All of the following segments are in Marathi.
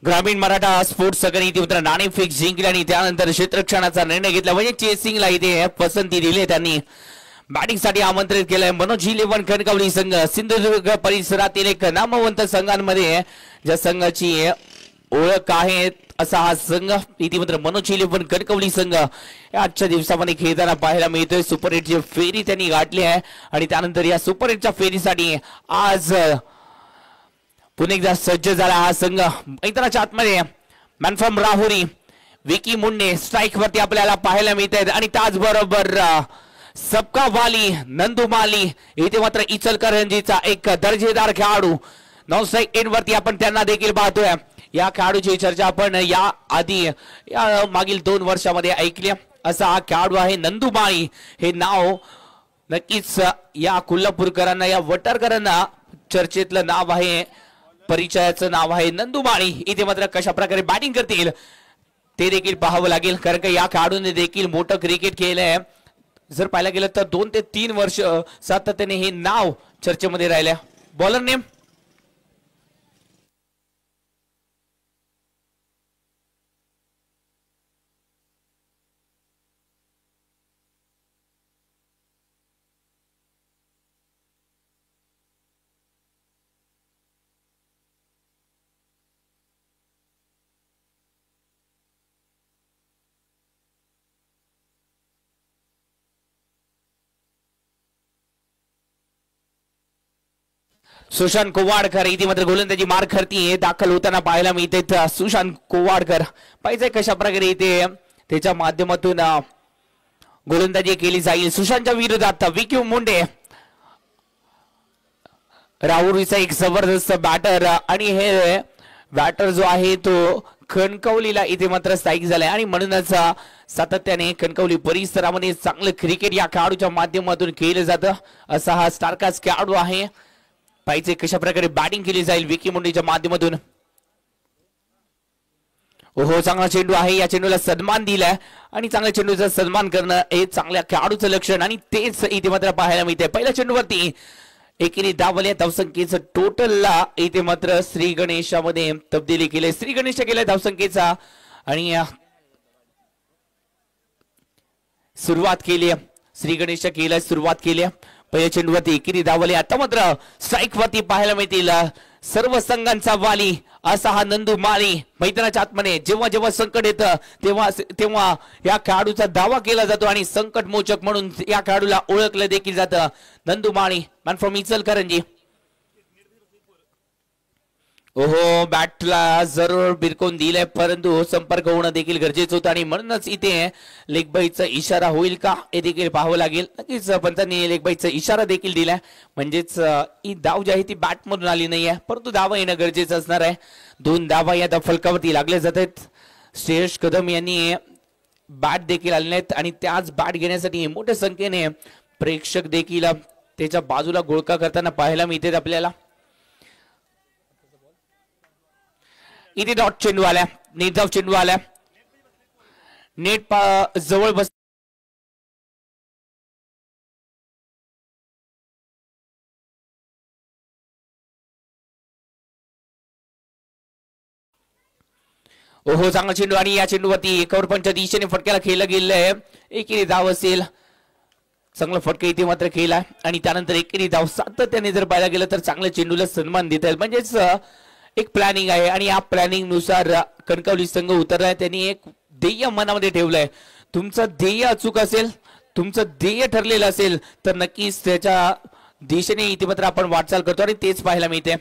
ग्रामीण मराठा स्पोर्ट्स संघाने इथे नाणेफेक जिंकली आणि त्यानंतर क्षेत्ररक्षणाचा निर्णय घेतला म्हणजे चेसिंगला इथे पसंती दिली. त्यांनी बॅटिंगसाठी आमंत्रित केलंय. मनोज 11 कणकवली संघ सिंधुदुर्ग परिसरातील एक नामवंत संघांमध्ये ज्या संघाची ओळख आहे असा हा संघ इथे मनोज 11 कणकवली संघ आजच्या दिवसामध्ये खेळताना पाहायला मिळतोय. सुपर हिटची फेरी त्यांनी गाठली आहे आणि त्यानंतर या सुपर हिटच्या फेरीसाठी आज पुन्हा एकदा सज्ज झाला हा संघ. मैदानाच्या आतमध्ये man from Rahuri Vicky Munde strike वरती आपल्याला पाहायला मिळत आहेत आणि त्याचबरोबर सबका वाली नंदू माली इथे मात्र इचलकरंजीचा एक दर्जेदार खेळाडू नॉन स्ट्राईक एंड वरती आपण त्यांना देखील पाहतोय. या खेळाडूची चर्चा आपण या आधी मागील 2 वर्षामध्ये ऐकली. असा हा खेळाडू आहे नंदू माळी. हे नाव नक्कीच या कोल्हापूरकरांना या वटारकरांना चर्चेतलं नाव आहे, परिचयाचं नाव आहे नंदू माळी. इथे मात्र कशा प्रकारे बॅटिंग करतील ते देखील पाहावं लागेल कारण का या खेळाडूने देखील मोठं क्रिकेट खेळलंय. जर पाहायला गेलं तर 2 ते 3 वर्ष सातत्याने हे नाव चर्चेमध्ये राहिलंय. बॉलर नेम सुशांत कोवाडकर इथे मात्र गोलंदाजी मार करती दाखल होताना पाहायला मिळते. सुशांत कोवाडकर पाहिजे कशा प्रकारे इथे त्याच्या माध्यमातून गोलंदाजी केली जाईल. सुशांतच्या विरोधात विकी मुंडे राहुरीचा एक जबरदस्त बॅटर आणि हे बॅटर जो आहे तो कणकवलीला इथे मात्र स्थायिक झालाय आणि म्हणूनच सातत्याने कणकवली परिसरामध्ये चांगलं क्रिकेट या खेळाडूच्या माध्यमातून केलं जातं. असा हा स्टारकास्ट खेळाडू आहे. पाहिजे कशा प्रकारे बॅटिंग केली जाईल विकी मुंडेच्या माध्यमातून. ओहो चांगला चेंडू आहे. या चेंडूला सन्मान दिलाय आणि चांगल्या चेंडूचा सन्मान करणं हे चांगल्या खेळाडूचं लक्षण आणि तेच इथे मात्र पाहायला मिळते. पहिल्या चेंडूवरती एकेरी धावले धावसंख्येचं टोटलला इथे मात्र श्री गणेशामध्ये तब्दिली केली. श्री गणेश केल्या धावसंख्येचा आणि सुरुवात केली. श्री गणेश केल्या सुरुवात केली. पहिल्या चेंडूवरती एकेरी धावले. आता मात्र स्ट्राईक वरती पाहायला मिळतील सर्व संघांचा वाली असा हा नंदू माळी. मैदानाच्या आतमध्ये जेव्हा जेव्हा संकट येतं तेव्हा या खेळाडूचा दावा केला जातो आणि संकट मोचक म्हणून या खेळाडूला ओळखलं देखील जातं. नंदू माळी मॅन फ्रॉम इचलकरंजी. ओहो बॅटला जरूर बिरकून दिलाय परंतु संपर्क होणं देखील गरजेचं होतं आणि म्हणूनच इथे लेग बाईचा इशारा होईल का हे देखील पाहावं लागेल. नक्कीच पंचांनी लेग बाईचा इशारा देखील दिलाय म्हणजेच ही धाव जी आहे ती बॅट मधून आली नाहीये परंतु धावा येणं गरजेचं असणार आहे. 2 धावा या फलकावरती लागले जात आहेत. श्रेयस कदम यांनी बॅट देखील आले नाहीत आणि त्याच बॅट घेण्यासाठी मोठ्या संख्येने प्रेक्षक देखील त्याच्या बाजूला गोळका करताना पाहायला मिळते आपल्याला. इथे डॉट चेंडू आल्या. नेट धाव चेंडू आल्या. नेट जवळ बस ओहो चांगला चेंडू आणि या चेंडूवरती एकावर पंच्या दिशेने फटक्याला खेळलं गेलंय. एकेरी धाव असेल. चांगला फटका इथे मात्र खेळला आणि त्यानंतर एकेरी धाव सातत्याने जर पाहायला गेलं तर चांगल्या चेंडूला सन्मान देता येईल. म्हणजेच एक प्लॅनिंग आहे आणि या प्लॅनिंग नुसार कणकवली संघ उतरलाय. त्यांनी एक ध्येय मनामध्ये ठेवलंय. तुमचं ध्येय अचूक असेल, तुमचं ध्येय ठरलेलं असेल तर नक्कीच त्याच्या दिशेने इथे मात्र आपण वाटचाल करतो आणि तेच पाहायला मिळते.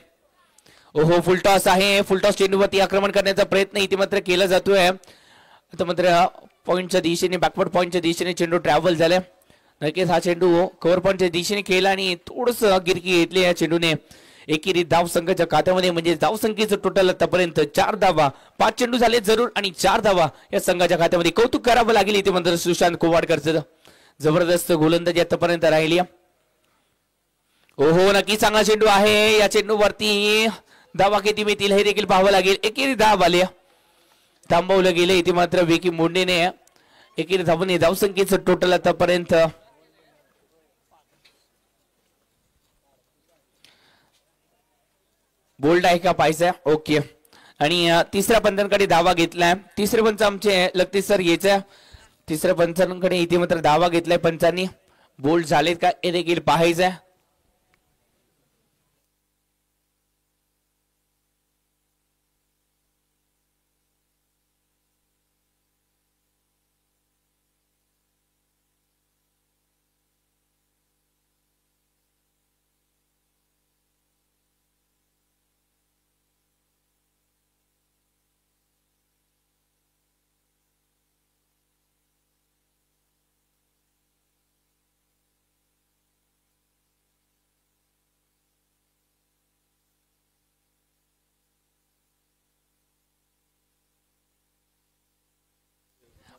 ओहो फुलटॉस आहे. फुलटॉस चेंडूवरती आक्रमण करण्याचा प्रयत्न इथे मात्र केला जातोय. आता मात्र पॉइंटच्या दिशेने बॅकवर्ड पॉइंटच्या दिशेने चेंडू ट्रॅव्हल झालाय. नक्कीच हा चेंडू कव्हर पॉइंटच्या दिशेने केला आणि थोडस गिरकी घेतली या चेंडूने. एकेरी धाव संघाच्या खात्यामध्ये म्हणजे धाव संख्येचं टोटल आतापर्यंत 4 धावा. 5 चेंडू झाले जरूर आणि 4 धावा या संघाच्या खात्यामध्ये. कौतुक करावं लागेल इथे मात्र सुशांत कोवाडकरचं. जबरदस्त गोलंदाजी आतापर्यंत राहिली. ओहो नक्की चांगला चेंडू आहे. या चेंडूवरती धावा किती मिळतील हे देखील पाहावं लागेल. एकेरी धाव आली, थांबवलं गेलं इथे मात्र विकी मुंडेने. एकेरी धावने धाव संख्येचं टोटल आतापर्यंत बोल्ड आहे का पाहायचं. ओके आणि तिसऱ्या पंचांकडे धावा घेतलाय. तिसरे पंच आमचे लक्ती सर घ्यायचं. तिसऱ्या पंचांकडे इथे मात्र धावा घेतलाय पंचांनी. बोल्ड झालेत का हे देखील पाहायचंय.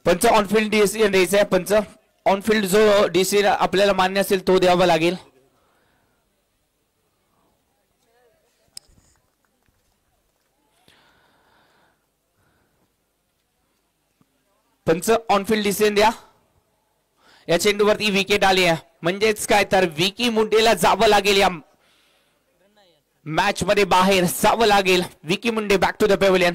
पंच ऑनफिल्ड डिसिजन द्यायचा आहे. पंच ऑनफिल्ड जो डिसिजन आपल्याला मान्य असेल तो द्यावा लागेल. पंच ऑनफिल्ड डिसिजन द्या. या चेंडूवरती विकेट आली आहे म्हणजेच काय तर विकी मुंडेला जावं लागेल. या मॅच मध्ये बाहेर जावं लागेल. Vicky Munde back to the pavilion.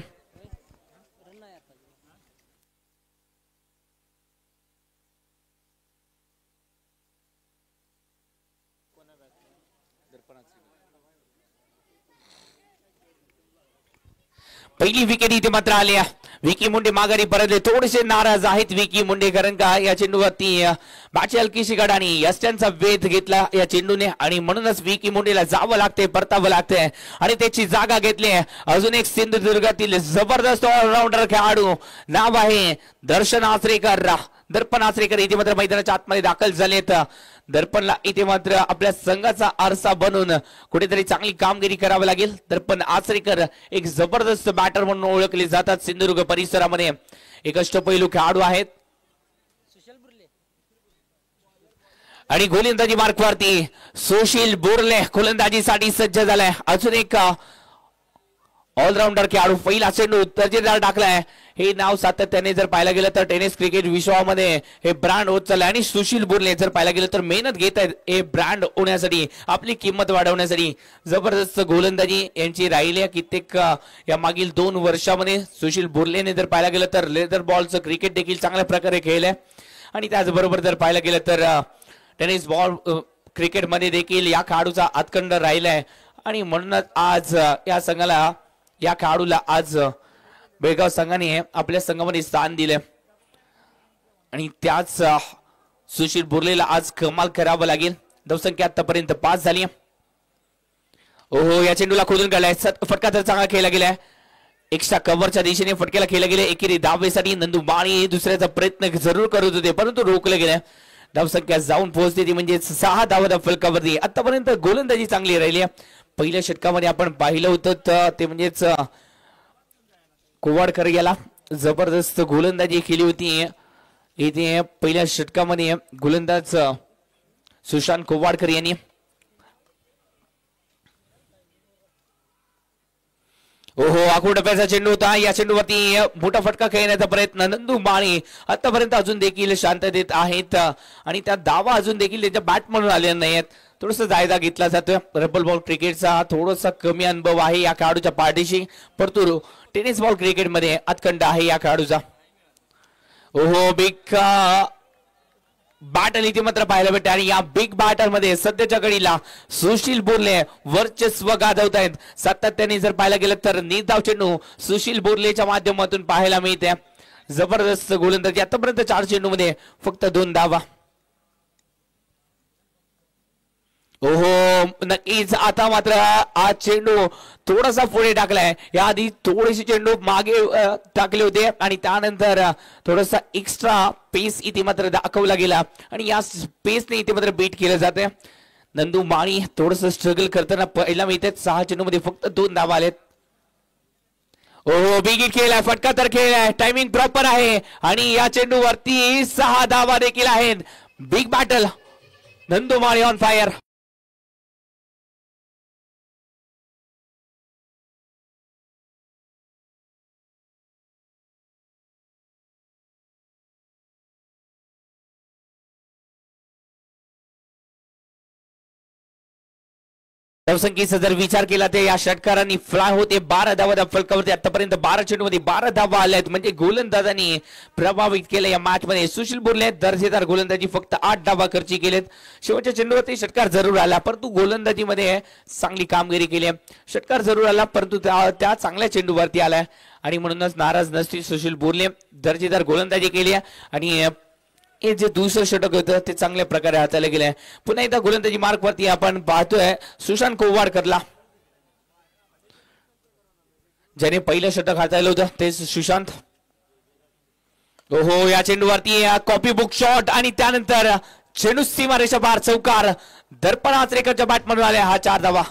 पहिली विकेट इथे मात्र आली. विकी मुंडे माघारी परतले. थोडेसे नाराज आहेत विकी मुंडे कारण का या चेंडूवरती बॅटची हलकीशी गडाने यष्ट्यांचा वेध घेतला या चेंडूने आणि म्हणूनच विकी मुंडेला जावं लागते, परतावं लागते आणि त्याची जागा घेतली. अजून एक सिंधुदुर्गातील जबरदस्त ऑलराऊंडर खेळाडू नाव आहे दर्शन आचरेकर. दर्पण आचरेकर इथे मात्र मैदानाच्या आतमध्ये दाखल झालेत. दर्पणला इथे मात्र आपल्या संघाचा आरसा बनून कुठेतरी चांगली कामगिरी करावी लागेल. दर्पण आचरेकर एक जबरदस्त बॅटर म्हणून ओळखले जातात सिंधुदुर्ग परिसरामध्ये. एक अष्टपैलू खेळाडू आहेत आणि गोलंदाजी मार्कवरती सुशील बोरले गोलंदाजीसाठी सज्ज झालाय. अजून एक ऑलराऊंडर खेळाडू पहिला चेंडू दर्जेदार टाकलाय. हे नाव सातत्याने जर पाहायला गेलं तर टेनिस क्रिकेट विश्वामध्ये हे ब्रँड होत चाललंय आणि सुशील बोरले जर पाहायला गेलं तर मेहनत घेत आहेत हे ब्रँड होण्यासाठी, आपली किंमत वाढवण्यासाठी. जबरदस्त गोलंदाजी यांची राहिली आहे कित्येक या मागील 2 वर्षामध्ये. सुशील बोरलेने जर पाहायला गेलं तर लेदर बॉलचं क्रिकेट देखील चांगल्या प्रकारे खेळलंय आणि त्याचबरोबर जर पाहायला गेलं तर टेनिस बॉल क्रिकेटमध्ये देखील या खेळाडूचा हातखंड राहिलाय आणि म्हणूनच आज या संघाला या खेळाडूला आज बेळगाव संघाने आपल्या संघामध्ये स्थान दिले आणि त्याच सुशील बोरलेला आज कमाल करावं लागेल. धावसंख्या आतापर्यंत 5 झाली. ओहो या चेंडूला खोदून काढलाय. फटका तर चांगला खेळला गेलाय. एक्स्ट्रा कव्हरच्या दिशेने फटक्याला खेळला गेले. एकेरी धावेसाठी नंदू माळी दुसऱ्याचा प्रयत्न जरूर करत होते परंतु रोखले गेले. धावसंख्या जाऊन पोहोचते ती म्हणजे 6 धावा फलकावरती. आतापर्यंत गोलंदाजी चांगली राहिली. पहिल्या षटकामध्ये आपण पाहिलं होतं ते म्हणजेच कोवाडकर याला जबरदस्त गोलंदाजी केली होती. इथे पहिल्या षटकामध्ये गोलंदाज सुशांत कोवाडकर यांनी. ओहो आखूड टप्प्याचा चेंडू होता. या चेंडूवरती मोठा फटका खेळण्याचा प्रयत्न नंदू माळी आतापर्यंत अजून देखील शांततेत आहेत आणि त्या धावा अजून देखील त्यांच्या बॅट म्हणून आलेल्या नाहीत. थोडस जायदा घेतला जातोय. रबल बॉल क्रिकेटचा थोडासा कमी अनुभव आहे या खेळाडूच्या पाठीशी परंतु टेनिस बॉल क्रिकेटमध्ये हातखंड आहे या खेळाडूचा. ओहो बिग बॅटल इथे मात्र पाहायला भेटते आणि या बिग बॅटर मध्ये सध्याच्या घडीला सुशील बोरले वर्चस्व गाजवत आहेत. सातत्याने जर पाहायला गेलं तर निर्धाव चेंडू सुशील बोरलेच्या माध्यमातून पाहायला मिळते. जबरदस्त गोलंदाजी. आतापर्यंत 4 चेंडू मध्ये फक्त 2 धावा. ओहो नक्कीच आता मात्र आज चेंडू थोडासा पुढे टाकलाय. याआधी थोडेसे चेंडू मागे टाकले होते आणि त्यानंतर थोडासा एक्स्ट्रा पेस इथे मात्र दाखवला गेला आणि या पेसने इथे मात्र बीट केलं जाते. नंदू माळी थोडस स्ट्रगल करताना पहिला मिळते. 6 चेंडू मध्ये फक्त 2 धावा आलेत. ओहो बिग हिट खेळलाय, फटका तर खेळलाय, टायमिंग प्रॉपर आहे आणि या चेंडू वरती 6 धावा देखील आहेत. Big battle, Nandu Mali on fire. धावसंख्येचा जर विचार केला तर या षटकारांनी फ्लाय होते 12 धावा फलकावरती. आतापर्यंत 12 चेंडूमध्ये 12 धावा आल्यात म्हणजे गोलंदाजांनी प्रभावित केलं या मॅच मध्ये. सुशील बोरले दर्जेदार गोलंदाजी, फक्त 8 धावा खर्ची केलेत. शेवटच्या चेंडूवरती षटकार जरूर आला परंतु गोलंदाजीमध्ये चांगली कामगिरी केली. षटकार जरूर आला परंतु त्या चांगल्या चेंडूवरती आलाय आणि म्हणूनच नाराज नसतील सुशील बोरले. दर्जेदार गोलंदाजी केली आणि हे जे दुसरं षटक होतं ते चांगल्या प्रकारे हाताळलं गेलंय. पुन्हा एकदा गोलंदाजी मार्क वरती आपण पाहतोय सुशांत कोवाडकरला, ज्याने पहिलं षटक हाताळलं होतं तेच सुशांत. ओहो या चेंडूवरती कॉपी बुक शॉट आणि त्यानंतर चेंडू सीमारेषा बाहेर चौकार. दर्पण आचरेकरच्या बॅट मधून आल्या हा 4 धावा.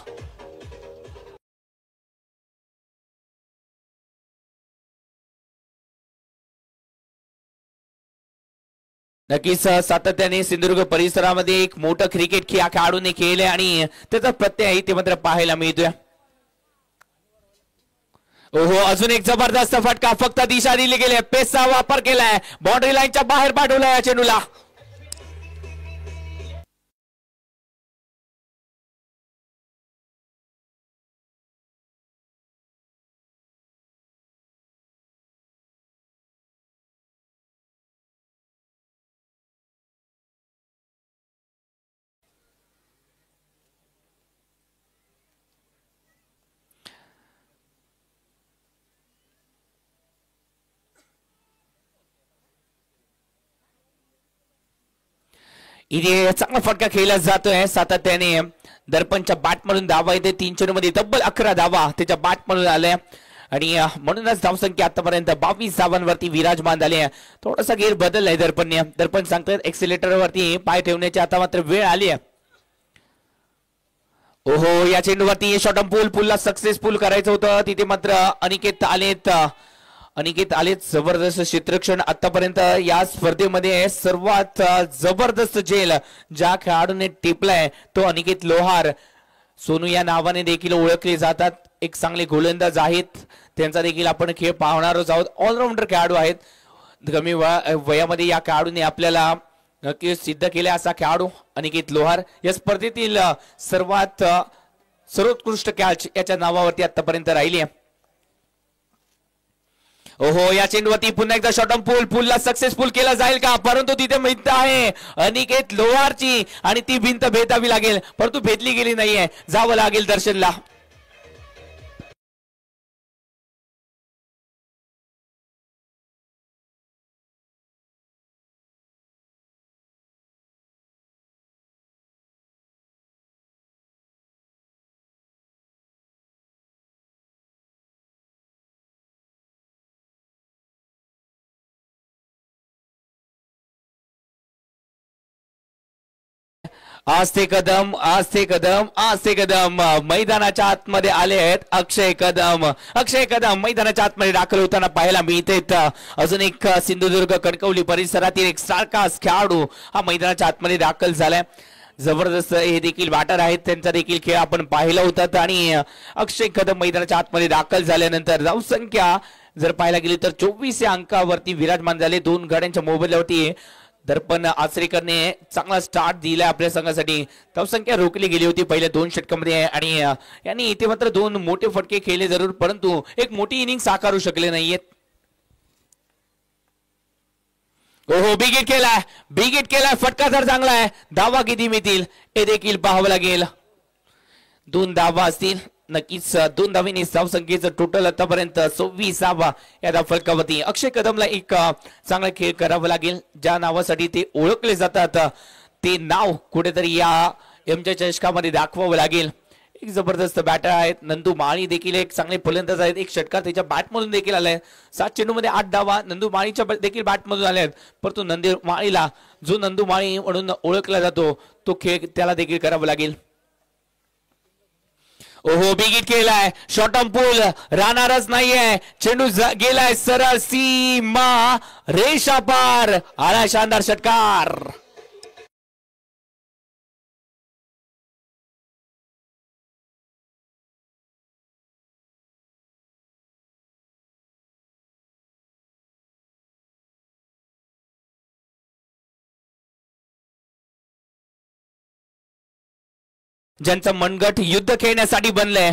नक्कीच सातत्याने सिंधुदुर्ग परिसरामध्ये एक मोठं क्रिकेट खेळाडूने खेळले आणि त्याचा प्रत्यय ते मात्र पाहायला मिळतोय. ओहो अजून एक जबरदस्त फटका, फक्त दिशा दिली गेली, पेसचा वापर केलाय, बाउंड्री लाईनच्या बाहेर पाठवलाय या चेंडूला. इथे चांगला फटका खेळला जातोय सातत्याने. दर्पणच्या बॅट मधून धावा येते. 3 चेंडूमध्ये तब्बल 11 धावा त्याच्या बॅट मधून आल्या आणि म्हणूनच धावसंख्या आतापर्यंत 22 धावांवरती विराजमान झाली आहे. थोडासा गेअर बदललाय दर्पणने. दर्पण सांगतात एक्सिलेटर वरती पाय ठेवण्याची आता मात्र वेळ आली आहे. ओहो या चेंडूवरती शॉर्ट पुलला सक्सेसफुल करायचं होतं, तिथे मात्र अनिकेत आलेत जबरदस्त क्षेत्ररक्षण. आतापर्यंत या स्पर्धेमध्ये सर्वात जबरदस्त झेल ज्या खेळाडूने टिपलाय तो अनिकेत लोहार. सोनू या नावाने देखील ओळखले जातात. एक चांगले गोलंदाज आहेत, त्यांचा देखील आपण खेळ पाहणारच आहोत. ऑलराऊंडर खेळाडू आहेत. कमी वयामध्ये या खेळाडूने आपल्याला नक्कीच सिद्ध केले. असा खेळाडू अनिकेत लोहार या स्पर्धेतील सर्वोत्कृष्ट कॅच याच्या नावावरती आतापर्यंत राहिली आहे. ओहो या चेंडूवरती पुन्हा एकदा शॉर्ट पुलला सक्सेसफुल केला जाईल का, परंतु तिथे भिंत आहे अनिकेत लोहारची आणि ती भिंत भेदावी लागेल परंतु भेदली गेली नाहीये. जावं लागेल दर्शनला. आज ते कदम मैदानाच्या आतमध्ये आले आहेत. अक्षय कदम मैदानाच्या आतमध्ये दाखल होताना पाहायला मिळते. अजून एक सिंधुदुर्ग कणकवली परिसरातील एक स्टारकास्ट खेळाडू हा मैदानाच्या आतमध्ये दाखल झालाय. जबरदस्त हे देखील बॅटर आहेत, त्यांचा देखील खेळ आपण पाहिला होता आणि अक्षय कदम मैदानाच्या आतमध्ये दाखल झाल्यानंतर धावसंख्या जर पाहायला गेली तर 24 या अंकावरती विराजमान झाले. 2 गाड्यांच्या मोबदल्यावरती दर्पण आचरेकरने चांगला स्टार्ट दिला आपल्या संघासाठी. धावसंख्या रोखली गेली होती पहिल्या 2 षटकांमध्ये आणि यांनी इथे मात्र 2 मोठे फटके खेळले जरूर परंतु एक मोठी इनिंग साकारू शकले नाहीयेत. ओहो बिग हिट केलाय, फटका तर चांगला आहे. धावा किती मिळतील हे देखील पाहावं लागेल. 2 धावा असतील नक्कीच. 2 धावीने धावसंख्येचं टोटल आतापर्यंत 26 धावा या फलकावरती. अक्षय कदमला एक चांगला खेळ करावा लागेल. ज्या नावासाठी ते ओळखले जातात ते नाव कुठेतरी या एमच्या चषकामध्ये दाखवावं लागेल. एक जबरदस्त बॅटर आहेत नंदू माळी देखील एक चांगले फलंदाज आहेत. एक षटकार त्याच्या बॅट मधून देखील आलाय. 7 चेंडूमध्ये 8 धावा नंदू माळीच्या देखील बॅट मधून आल्या आहेत. परंतु नंदू माळीला जो नंदू माळी म्हणून ओळखला जातो तो खेळ त्याला देखील करावा लागेल. ओहो बिगिट केलाय. शॉर्ट ऑन पूल राहणारच नाहीये. चेंडू गेलाय सरळ सीमा रेषा पार. आला शानदार षटकार. ज्यांचं मनगट युद्ध खेळण्यासाठी बनलंय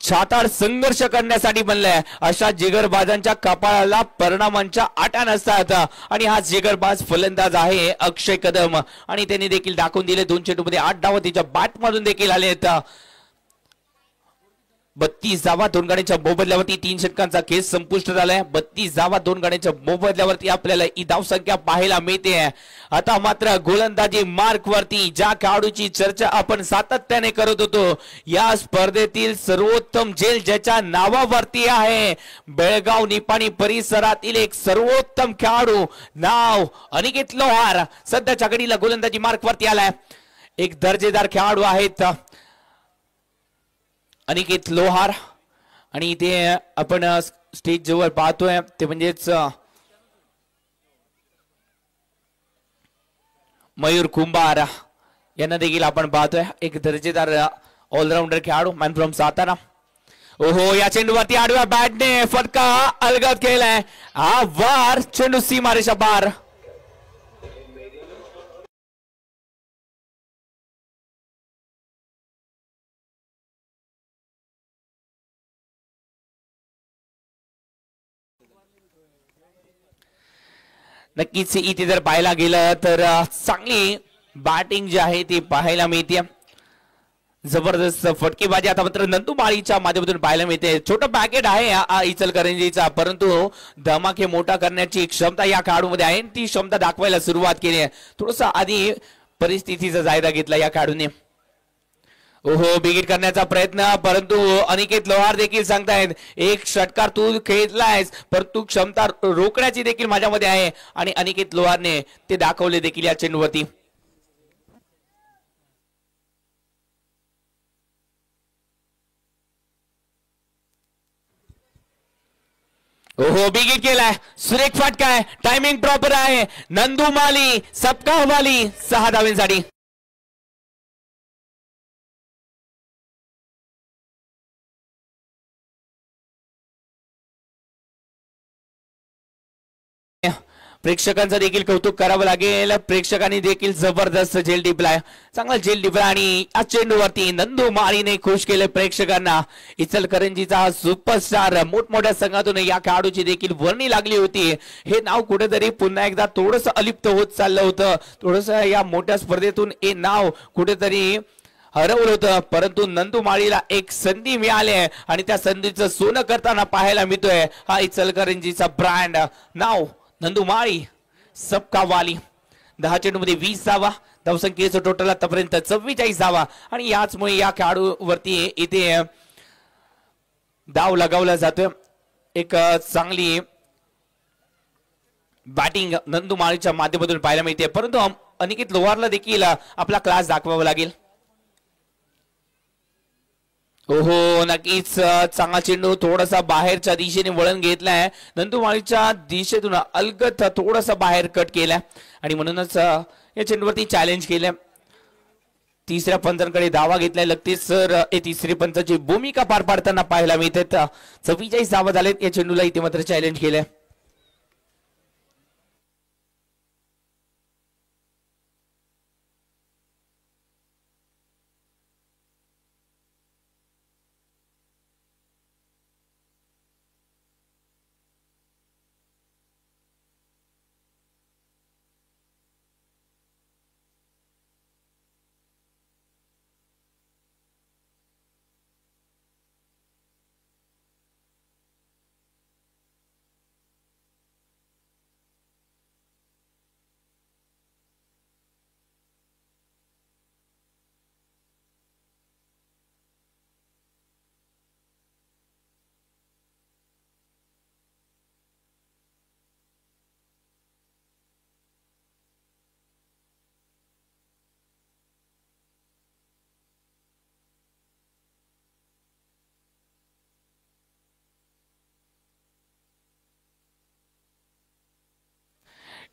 छाताड संघर्ष करण्यासाठी बनलाय अशा जिगरबाजांच्या कपाळाला परिणामांच्या आटा नसतात. आणि हा जिगरबाज फलंदाज आहे अक्षय कदम आणि त्यांनी देखील दाखवून दिले. 2 चेंडूमध्ये 8 धावा त्याच्या बॅट मधून देखील आले आहेत. 32 धावा 2 गड्यांच्या मोबदल्यावरती 3 षटकांचा खेळ संपुष्टात आलाय. 32 धावा 2 गड्यांच्या मोबदल्यावरती आपल्याला ही धाव संख्या पाहायला मिळते. आता मात्र गोलंदाजी मार्क वरती ज्या खेळाडूची चर्चा आपण सातत्याने करत होतो या स्पर्धेतील सर्वोत्तम झेल ज्याच्या नावावरती आहे बेळगाव निपाणी परिसरातील एक सर्वोत्तम खेळाडू नाव अनिकेत लोहार सध्याच्या घडीला गोलंदाजी मार्क वरती आलाय. एक दर्जेदार खेळाडू आहेत अनिकेत लोहार आणि इथे आपण स्टेज जवळ पाहतोय ते म्हणजेच मयूर कुंभार यांना देखील आपण पाहतोय. एक दर्जेदार ऑलराऊंडर खेळाडू मॅन फ्रॉम सातारा. ओहो या चेंडूवरती आडव्या बॅटने फटका अलगद केलाय. हा वार चेंडू सीमारेषा पार. नक्कीच इथे जर पाहायला गेलं तर चांगली बॅटिंग जी आहे ती पाहायला मिळते. जबरदस्त फटकेबाजी आता मात्र नंदू माळीच्या माध्यमातून पाहायला मिळते. छोटं पॅकेट आहे इचलकरंजीचा परंतु धमाके मोठा करण्याची क्षमता या खेळाडूमध्ये आहे. ती क्षमता दाखवायला सुरुवात केली आहे. थोडस आधी परिस्थितीचा जायदा घेतला या खेळाडूने. ओहो बिगिट करण्याचा प्रयत्न परंतु अनिकेत लोहार देखील सांगतायत एक षटकार तू खेळलायस परंतु क्षमता रोखण्याची देखील माझ्यामध्ये आहे आणि अनिकेत लोहारने ते दाखवले देखील या चेंडूवरती. ओहो बिगिट केलाय. सुरेख फटका आहे. टायमिंग प्रॉपर आहे. नंदू माली सबका हवाली 6 धावांसाठी. प्रेक्षकांचं देखील कौतुक करावं लागेल. प्रेक्षकांनी देखील जबरदस्त झेल टिपलाय. चांगला झेल टिपला आणि या चेंडूवरती नंदू माळीने खुश केले प्रेक्षकांना. इचलकरंजीचा हा सुपरस्टार मोठमोठ्या संघातून या खेळाडूची देखील वर्णी लागली होती. हे नाव कुठेतरी पुन्हा एकदा थोडंसं अलिप्त होत चाललं होतं. थोडंसं या मोठ्या स्पर्धेतून हे नाव कुठेतरी हरवलं होतं परंतु नंदू माळीला एक संधी मिळाली आणि त्या संधीचं सोनं करताना पाहायला मिळतोय हा इचलकरंजीचा ब्रँड नाव नंदू माळी सबका वाली. 10 चेंडूमध्ये 20 धावा. धावसंख्येचं टोटल आतापर्यंत 44 धावा आणि याचमुळे या खेळाडूवरती इथे धाव लगावला जातोय. एक चांगली बॅटिंग नंदू माळीच्या माध्यमातून पाहायला मिळते परंतु अनिकेत लोहारला देखील आपला क्लास दाखवावा लागेल. ओहो नक्कीच चांगला चेंडू थोडासा बाहेरच्या दिशेने वळण घेतलाय. नंदू माळीच्या दिशेतून अलगद थोडासा बाहेर कट केलाय आणि म्हणूनच या चेंडूवरती चॅलेंज केलंय. तिसऱ्या पंचांकडे धावा घेतलाय. लगेच सर तिसरी पंचाची भूमिका पार पाडताना पाहायला मिळते. 44 धावा झालेत. या चेंडूला इथे मात्र चॅलेंज केलंय.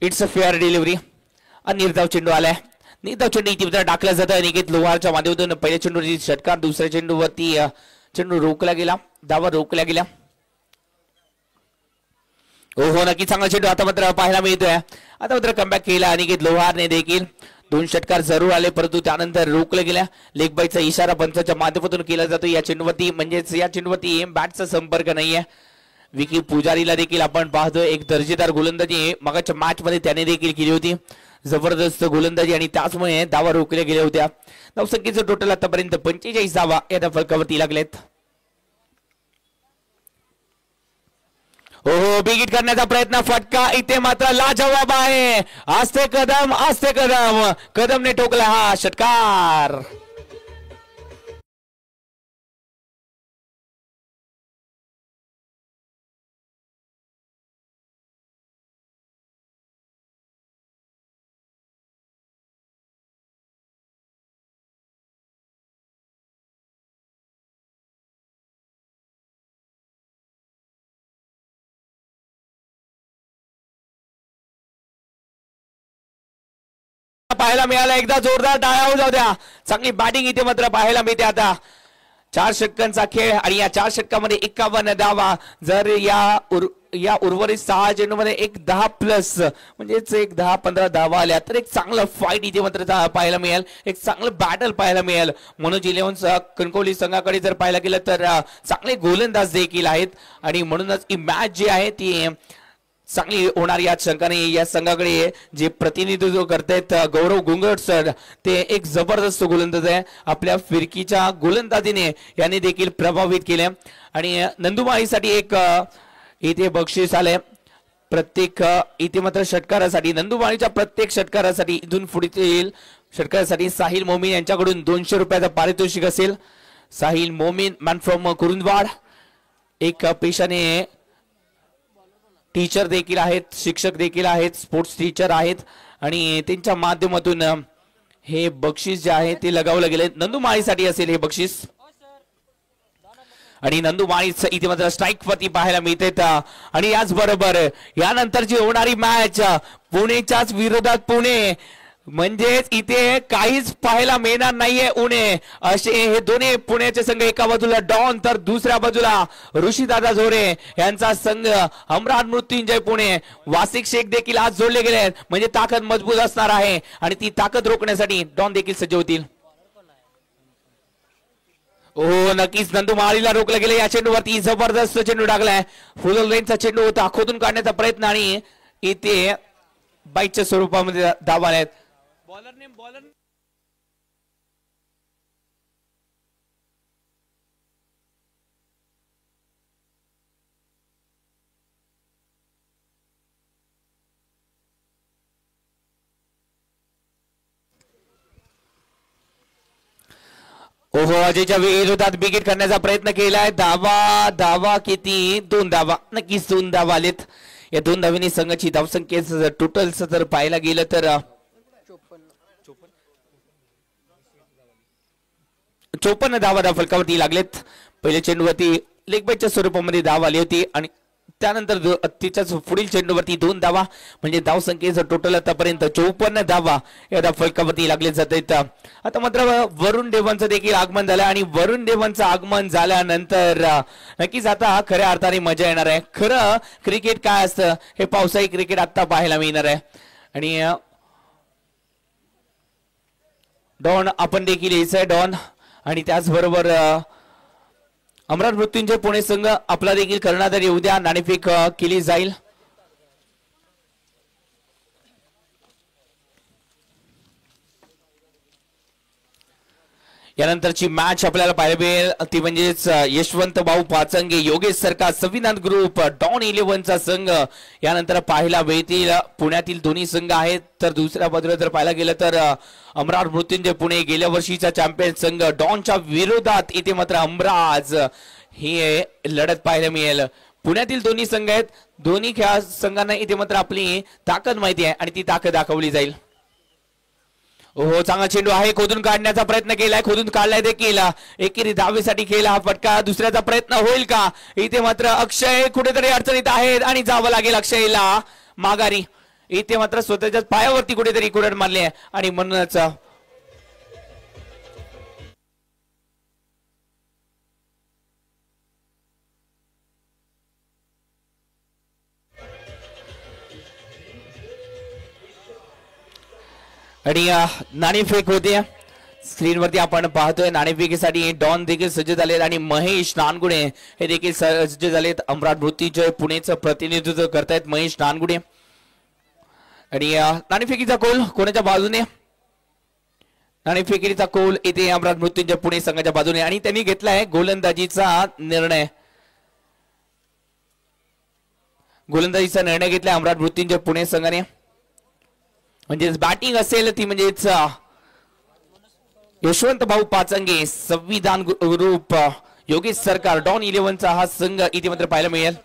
It's a fair delivery. निर्धाव चेंडू आलाय. निर्धाव चेंडू इथे टाकला जातं. निकेत लोहारच्या माध्यमातून पहिल्या चेंडूवरती षटकार. दुसऱ्या चेंडूवरती चेंडू रोखला गेला. धावा रोखल्या गेल्या. हो नक्की चांगला चेंडू आता मात्र पाहायला मिळतोय. आता मात्र कमबॅक केला अनिकेत लोहारने देखील. 2 षटकार जरूर आले परंतु त्यानंतर रोखले गेल्या. लेग बाईचा इशारा पंचाच्या माध्यमातून केला जातो या चेंडूवरती. म्हणजेच या चेंडूवरती बॅटचा संपर्क नाहीये. विकी पुजारीला देखील आपण पाहतो एक दर्जेदार गोलंदाजी मागच्या मॅच मध्ये त्याने देखील केली होती. जबरदस्त गोलंदाजी आणि त्याचमुळे धावा रोखल्या गेल्या होत्या. धावसंख्येचं टोटल आतापर्यंत 45 धावा या फलकावरती लागलेत. हो बिगिट करण्याचा प्रयत्न. फटका इथे मात्र लाजवाब आहे. आस्ते कदम कदमने ठोकला हा षटकार. पाहायला मिळाला. एकदा जोरदार टाळ्या जाऊ द्या. चांगली बॅटिंग इथे मात्र पाहायला मिळते. आता 4 षटकांचा खेळ आणि या 4 षटकामध्ये 51 धावा. जर या उर्वरित 6 चेंडूमध्ये एक 10+ म्हणजेच एक 10-15 धावा आल्या तर एक चांगलं फाईट इथे मात्र पाहायला मिळेल. एक चांगलं बॅटल पाहायला मिळेल. मनोज 11 कणकवली संघाकडे जर पाहायला गेलं तर चांगले गोलंदाज देखील आहेत आणि म्हणूनच ही मॅच जी आहे ती चांगली होणार या संघाने. या संघाकडे जे प्रतिनिधित्व करतायत गौरव गुंगट सर ते एक जबरदस्त गोलंदाज आहे. आपल्या फिरकीच्या गोलंदाजीने याने देखील प्रभावित केले आणि नंदुमाळीसाठी एक इथे बक्षीस आले. प्रत्येक इथे मात्र षटकारासाठी नंदुमाळीच्या प्रत्येक षटकारासाठी इथून पुढील षटकारासाठी साहिल मोमीन यांच्याकडून 200 रुपयाचा पारितोषिक असेल. साहिल मोमीन मॅन फ्रॉम कुरुंदवाड एक पेशाने टीचर देखील आहेत, शिक्षक देखील आहेत, स्पोर्ट्स टीचर आहेत आणि त्यांच्या माध्यमातून हे बक्षीस जे आहे ते लगावलं गेले. नंदुमाळीसाठी असेल हे बक्षीस आणि नंदुमाळीच इथे मात्र स्ट्राईक वरती पाहायला मिळते. आणि याचबरोबर यानंतरची होणारी मॅच पुणेच्याच विरोधात पुणे म्हणजेच इथे काहीच पाहायला मिळणार नाहीये. उणे असे हे दोन्ही पुण्याचे संघ एका बाजूला डॉन तर दुसऱ्या बाजूला ऋषीदादा झोरे यांचा संघ हमरान मृत्युंजय पुणे. वासिक शेख देखील आज जोडले गेले आहेत म्हणजे ताकद मजबूत असणार आहे आणि ती ताकद रोखण्यासाठी डॉन देखील सज्ज होतील. हो नक्कीच नंदुमाळीला रोखलं गेलं. या चेंडूवरती जबरदस्त चेंडू टाकलाय. फुल रेंजचा चेंडू होता. खोदून काढण्याचा प्रयत्न आणि इथे बाईटच्या स्वरूपामध्ये धावा आहेत. बॉलर ओहो अजयच्या विरोधात बिगिट करण्याचा प्रयत्न केलाय. धावा किती? 2 धावा. नक्कीच 2 धावा आलेत. या 2 धावीने संघाची धावसंख्या टोटल जर पाहायला गेलं तर 54 धावा फलकावरती लागलेत. पहिल्या चेंडूवरती लेग बाईटच्या स्वरूपामध्ये धाव आली होती आणि त्यानंतर तिच्याच पुढील चेंडूवरती 2 धावा म्हणजे धावसंख्येचं टोटल आतापर्यंत 54 धावा या फलकावरती लागले जात आहेत. आता मात्र वरुण देवांचं देखील आगमन झालं आणि वरुण देवांचं आगमन झाल्यानंतर नक्कीच आता खऱ्या अर्थाने मजा येणार आहे. खरं क्रिकेट काय असतं हे पावसाळी क्रिकेट आता पाहायला मिळणार आहे. आणि डॉन आपण देखील यायचंय डॉन आणि त्याचबरोबर हमरान मृत्युंजय पुणे संघ आपला देखील कर्णधार येऊ द्या. नाणेफेक केली जाईल. यानंतरची मॅच आपल्याला पाहायला मिळेल ती म्हणजेच यशवंत भाऊ पाचंगे, योगेश सरकार, संविधान ग्रुप, डॉन 11चा संघ यानंतर पाहायला मिळतील. पुण्यातील दोन्ही संघ आहेत. तर दुसऱ्या बाजूला जर पाहायला गेलं तर अमराज मृत्युंजय पुणे गेल्या वर्षीचा चॅम्पियन संघ डॉनच्या विरोधात इथे मात्र अमराज ही लढत पाहायला मिळेल. पुण्यातील दोन्ही संघ आहेत. दोन्ही खेळ संघांना इथे मात्र आपली ताकद माहिती आहे आणि ती ताकद दाखवली जाईल. हो चांगला चेंडू आहे. खोदून काढण्याचा प्रयत्न केलाय. खोदून काढलाय देखील. एकेरी धावेसाठी केला हा फटका. दुसऱ्याचा प्रयत्न होईल का? इथे मात्र अक्षय कुठेतरी अडचणीत आहेत आणि जावं लागेल अक्षयला माघारी. इथे मात्र स्वतःच्याच पायावरती कुठेतरी कुरड मारली आहे आणि म्हणूनच आणि नाणेफेक होते स्क्रीनवरती आपण पाहतोय नाणेफेकीसाठी डॉन देखील सज्ज झालेत आणि महेश नानगुडे हे देखील सज्ज झालेत. अमराट मृत्युंजय पुणेचं प्रतिनिधित्व करतायत महेश नानगुडे. आणि नाणेफेकीचा कोल कोणाच्या बाजूने नाणेफेकीचा कोल इथे अमराट मृत्युंजय पुणे संघाच्या बाजूने आणि त्यांनी घेतलाय गोलंदाजीचा निर्णय. गोलंदाजीचा निर्णय घेतलाय अमराट मृत्युंजय पुणे संघाने. म्हणजेच बॅटिंग असेल ती म्हणजेच यशवंत भाऊ पाचंगे संविधान ग्रुप योगेश सरकार डॉन 11चा हा संघ इथे मात्र पाहायला मिळेल.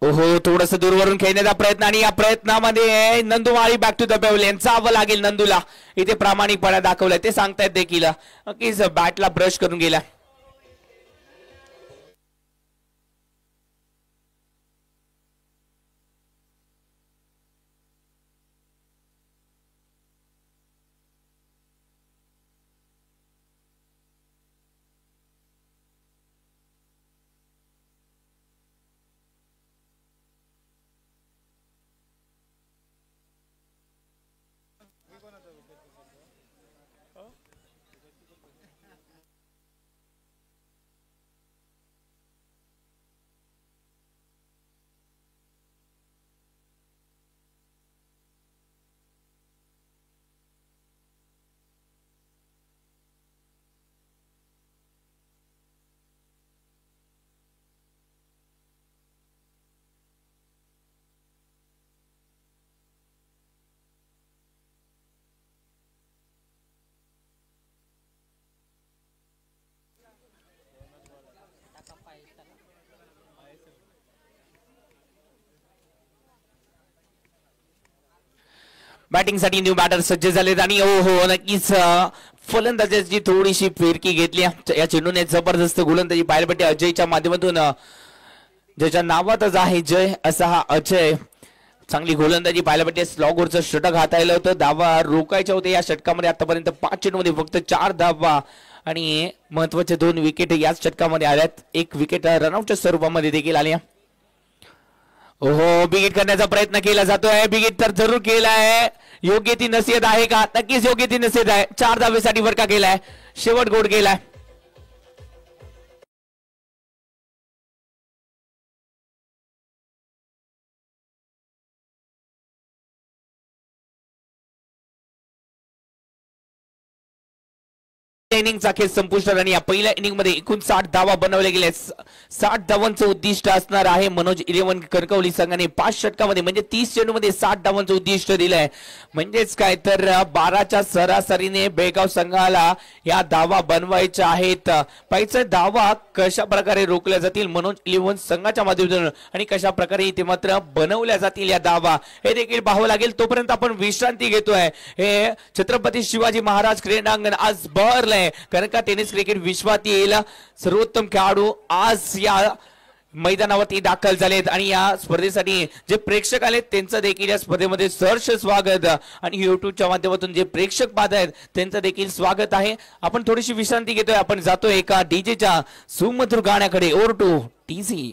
ओहो थोडस दूरवरून खेळण्याचा प्रयत्न आणि या प्रयत्नामध्ये नंदू माळी बॅक टू द बेल यांचावं लागेल. नंदूला इथे प्रामाणिकपणा दाखवलाय ते सांगतायत देखील की बॅटला ब्रश करून गेला. बॅटिंगसाठी न्यू बॅटर सज्ज झालेत आणि हो नक्कीच फलंदाजाची थोडीशी फिरकी घेतली या चेंडूने. जबरदस्त गोलंदाजी पाहायला भेटते अजयच्या माध्यमातून. ज्याच्या नावातच आहे जय असा हा अजय. चांगली गोलंदाजी पाहायला भेटते. स्लॉगरचं षटक हाताळलं होतं. धावा रोखायच्या होते या षटकामध्ये. आतापर्यंत 5 चेंडूमध्ये फक्त 4 धावा आणि महत्वाचे 2 विकेट याच षटकामध्ये आल्यात. 1 विकेट रनआउटच्या स्वरूपामध्ये देखील आल्या. ओहो बिगिट करण्याचा प्रयत्न केला जातोय. बिगिट तर जरूर केलाय. योग्य ती नसीहत आहे का? नक्कीच योग्य ती नसीहत आहे. 4 धावेसाठी वर्का केलाय. शेवट गोड केलाय. इनिंगचा खेळ संपुष्टात आणि या पहिल्या इनिंग मध्ये एकूण 60 धावा बनवले गेले. 60 धावांचं उद्दिष्ट असणार आहे मनोज 11 कणकवली संघाने 5 षटकामध्ये म्हणजे 30 चेंडूमध्ये 60 धावांचं उद्दिष्ट दिलंय. म्हणजेच काय तर 12च्या सरासरीने बेळगाव संघाला या धावा बनवायच्या आहेत. पाहिजे धावा कशा प्रकारे रोखल्या जातील मनोज 11 संघाच्या माध्यमातून आणि कशा प्रकारे इथे मात्र बनवल्या जातील या धावा हे देखील पाहावं लागेल. तोपर्यंत आपण विश्रांती घेतोय. हे छत्रपती शिवाजी महाराज क्रीडांगण आज भरलंय कारण का टेनिस क्रिकेट विश्वात येईल. सर्वोत्तम खेळाडू आज या मैदानावरती दाखल झालेत आणि या स्पर्धेसाठी जे प्रेक्षक आलेत त्यांचं देखील या स्पर्धेमध्ये सहर्ष स्वागत आणि युट्यूबच्या माध्यमातून जे प्रेक्षक पाहत आहेत त्यांचं देखील स्वागत आहे. आपण थोडीशी विश्रांती घेतोय. आपण जातोय एका डीजेच्या सुमधुर गाण्याकडे. Over to TC.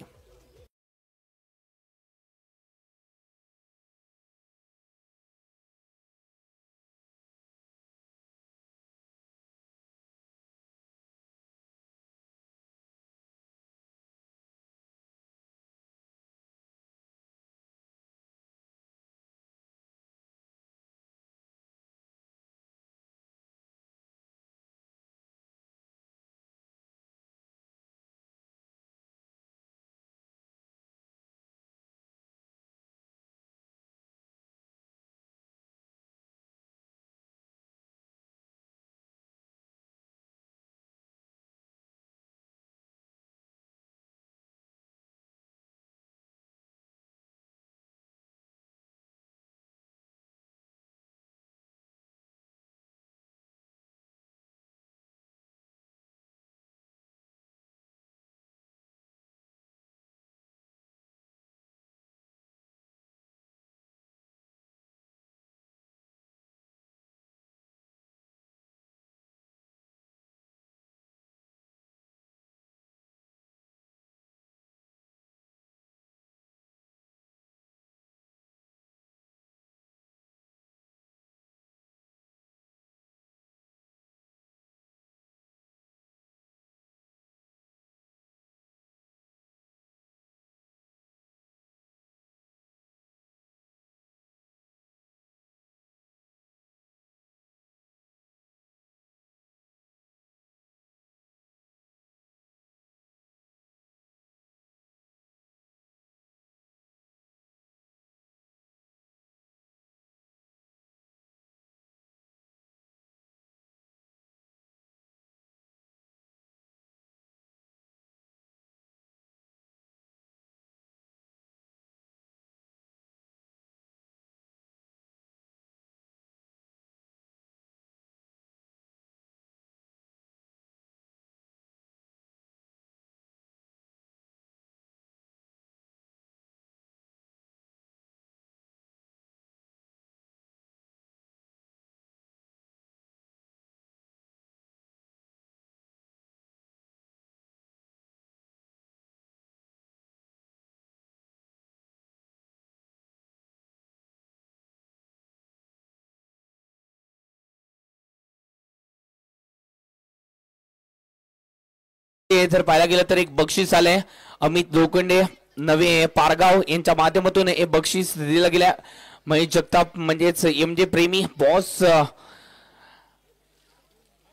मध्ये जर पाहायला गेलं तर एक बक्षीस आलंय अमित लोखंडे नवे पारगाव यांच्या माध्यमातून हे बक्षीस दिलं गेलं महेश जगताप म्हणजेच एमजे प्रेमी बॉस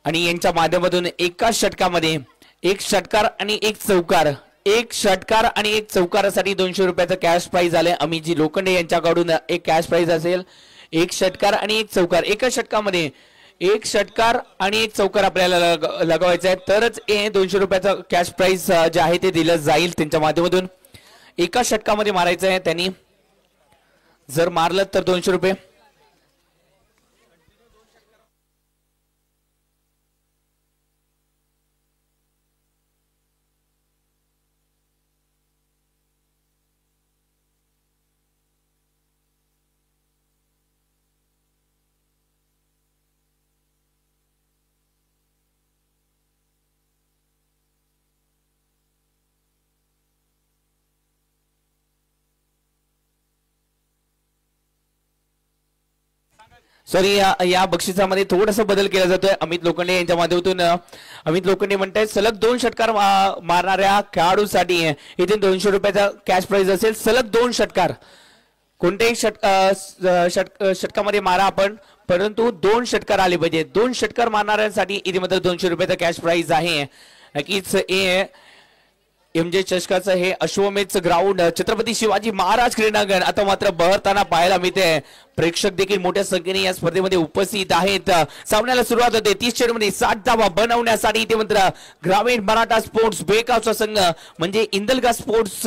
आणि यांच्या माध्यमातून एका षटकामध्ये एक षटकार आणि एक चौकार एक षटकार आणि एक चौकारासाठी 200 रुपयाचं कॅश प्राइज आले अमितजी लोखंडे यांच्याकडून एक कॅश प्राइज असेल एक षटकार आणि एक चौकार एका षटकामध्ये एक षटकार आणि एक चौकार आपल्याला लगावायचा आहे तरच हे 200 रुपयाचं कॅश प्राइज जे आहे ते दिलं जाईल त्यांच्या माध्यमातून एका षटकामध्ये मारायचं आहे त्यांनी जर मारलं तर 200 रुपये सॉरी या बक्षिसामध्ये थोडासा बदल केला जातोय अमित लोखंडे यांच्या माध्यमातून अमित लोखंडे म्हणतायत सलग 2 षटकार मारणाऱ्या खेळाडूसाठी इथे 200 रुपयाचा कॅश प्राइज असेल सलग 2 षटकार कोणत्याही षटकामध्ये मारा आपण परंतु 2 षटकार आले पाहिजे 2 षटकार मारणाऱ्यांसाठी इथे मात्र 200 रुपयाचा कॅश प्राइज आहे नक्कीच हे एमजे चषकाचं हे अश्वमेध ग्राउंड छत्रपती शिवाजी महाराज क्रीडांगण आता मात्र बहरताना पाहायला मिळते प्रेक्षक देखील मोठ्या संख्येने या स्पर्धेमध्ये उपस्थित आहेत सामन्याला सुरुवात होते 30 चेंडूमध्ये 60 धावा बनवण्यासाठी इथे मात्र ग्रामीण मराठा स्पोर्ट्स बेळगावचा संघ म्हणजे इंदलगा स्पोर्ट्स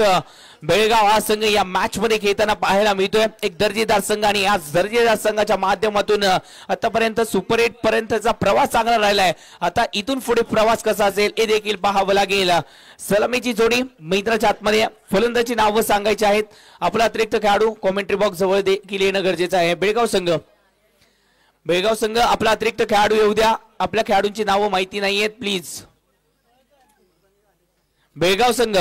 बेळगाव हा संघ या मॅच मध्ये खेळताना पाहायला मिळतोय एक दर्जेदार संघ आणि या दर्जेदार संघाच्या माध्यमातून आतापर्यंत सुपर 8 पर्यंतचा प्रवास चांगला राहिलाय आता इथून पुढे प्रवास कसा असेल हे देखील पाहावं लागेल सलामीची जोडी मैदानाच्या आतमध्ये फलंदाजी नावं सांगायची आहेत आपला अतिरिक्त खेळाडू कॉमेंट्री बॉक्स जवळ देखील येणं गरजेचं आहे बेळगाव संघ आपला अतिरिक्त खेळाडू येऊ द्या आपल्या खेळाडूंची नावं माहिती नाहीयेत प्लीज बेळगाव संघ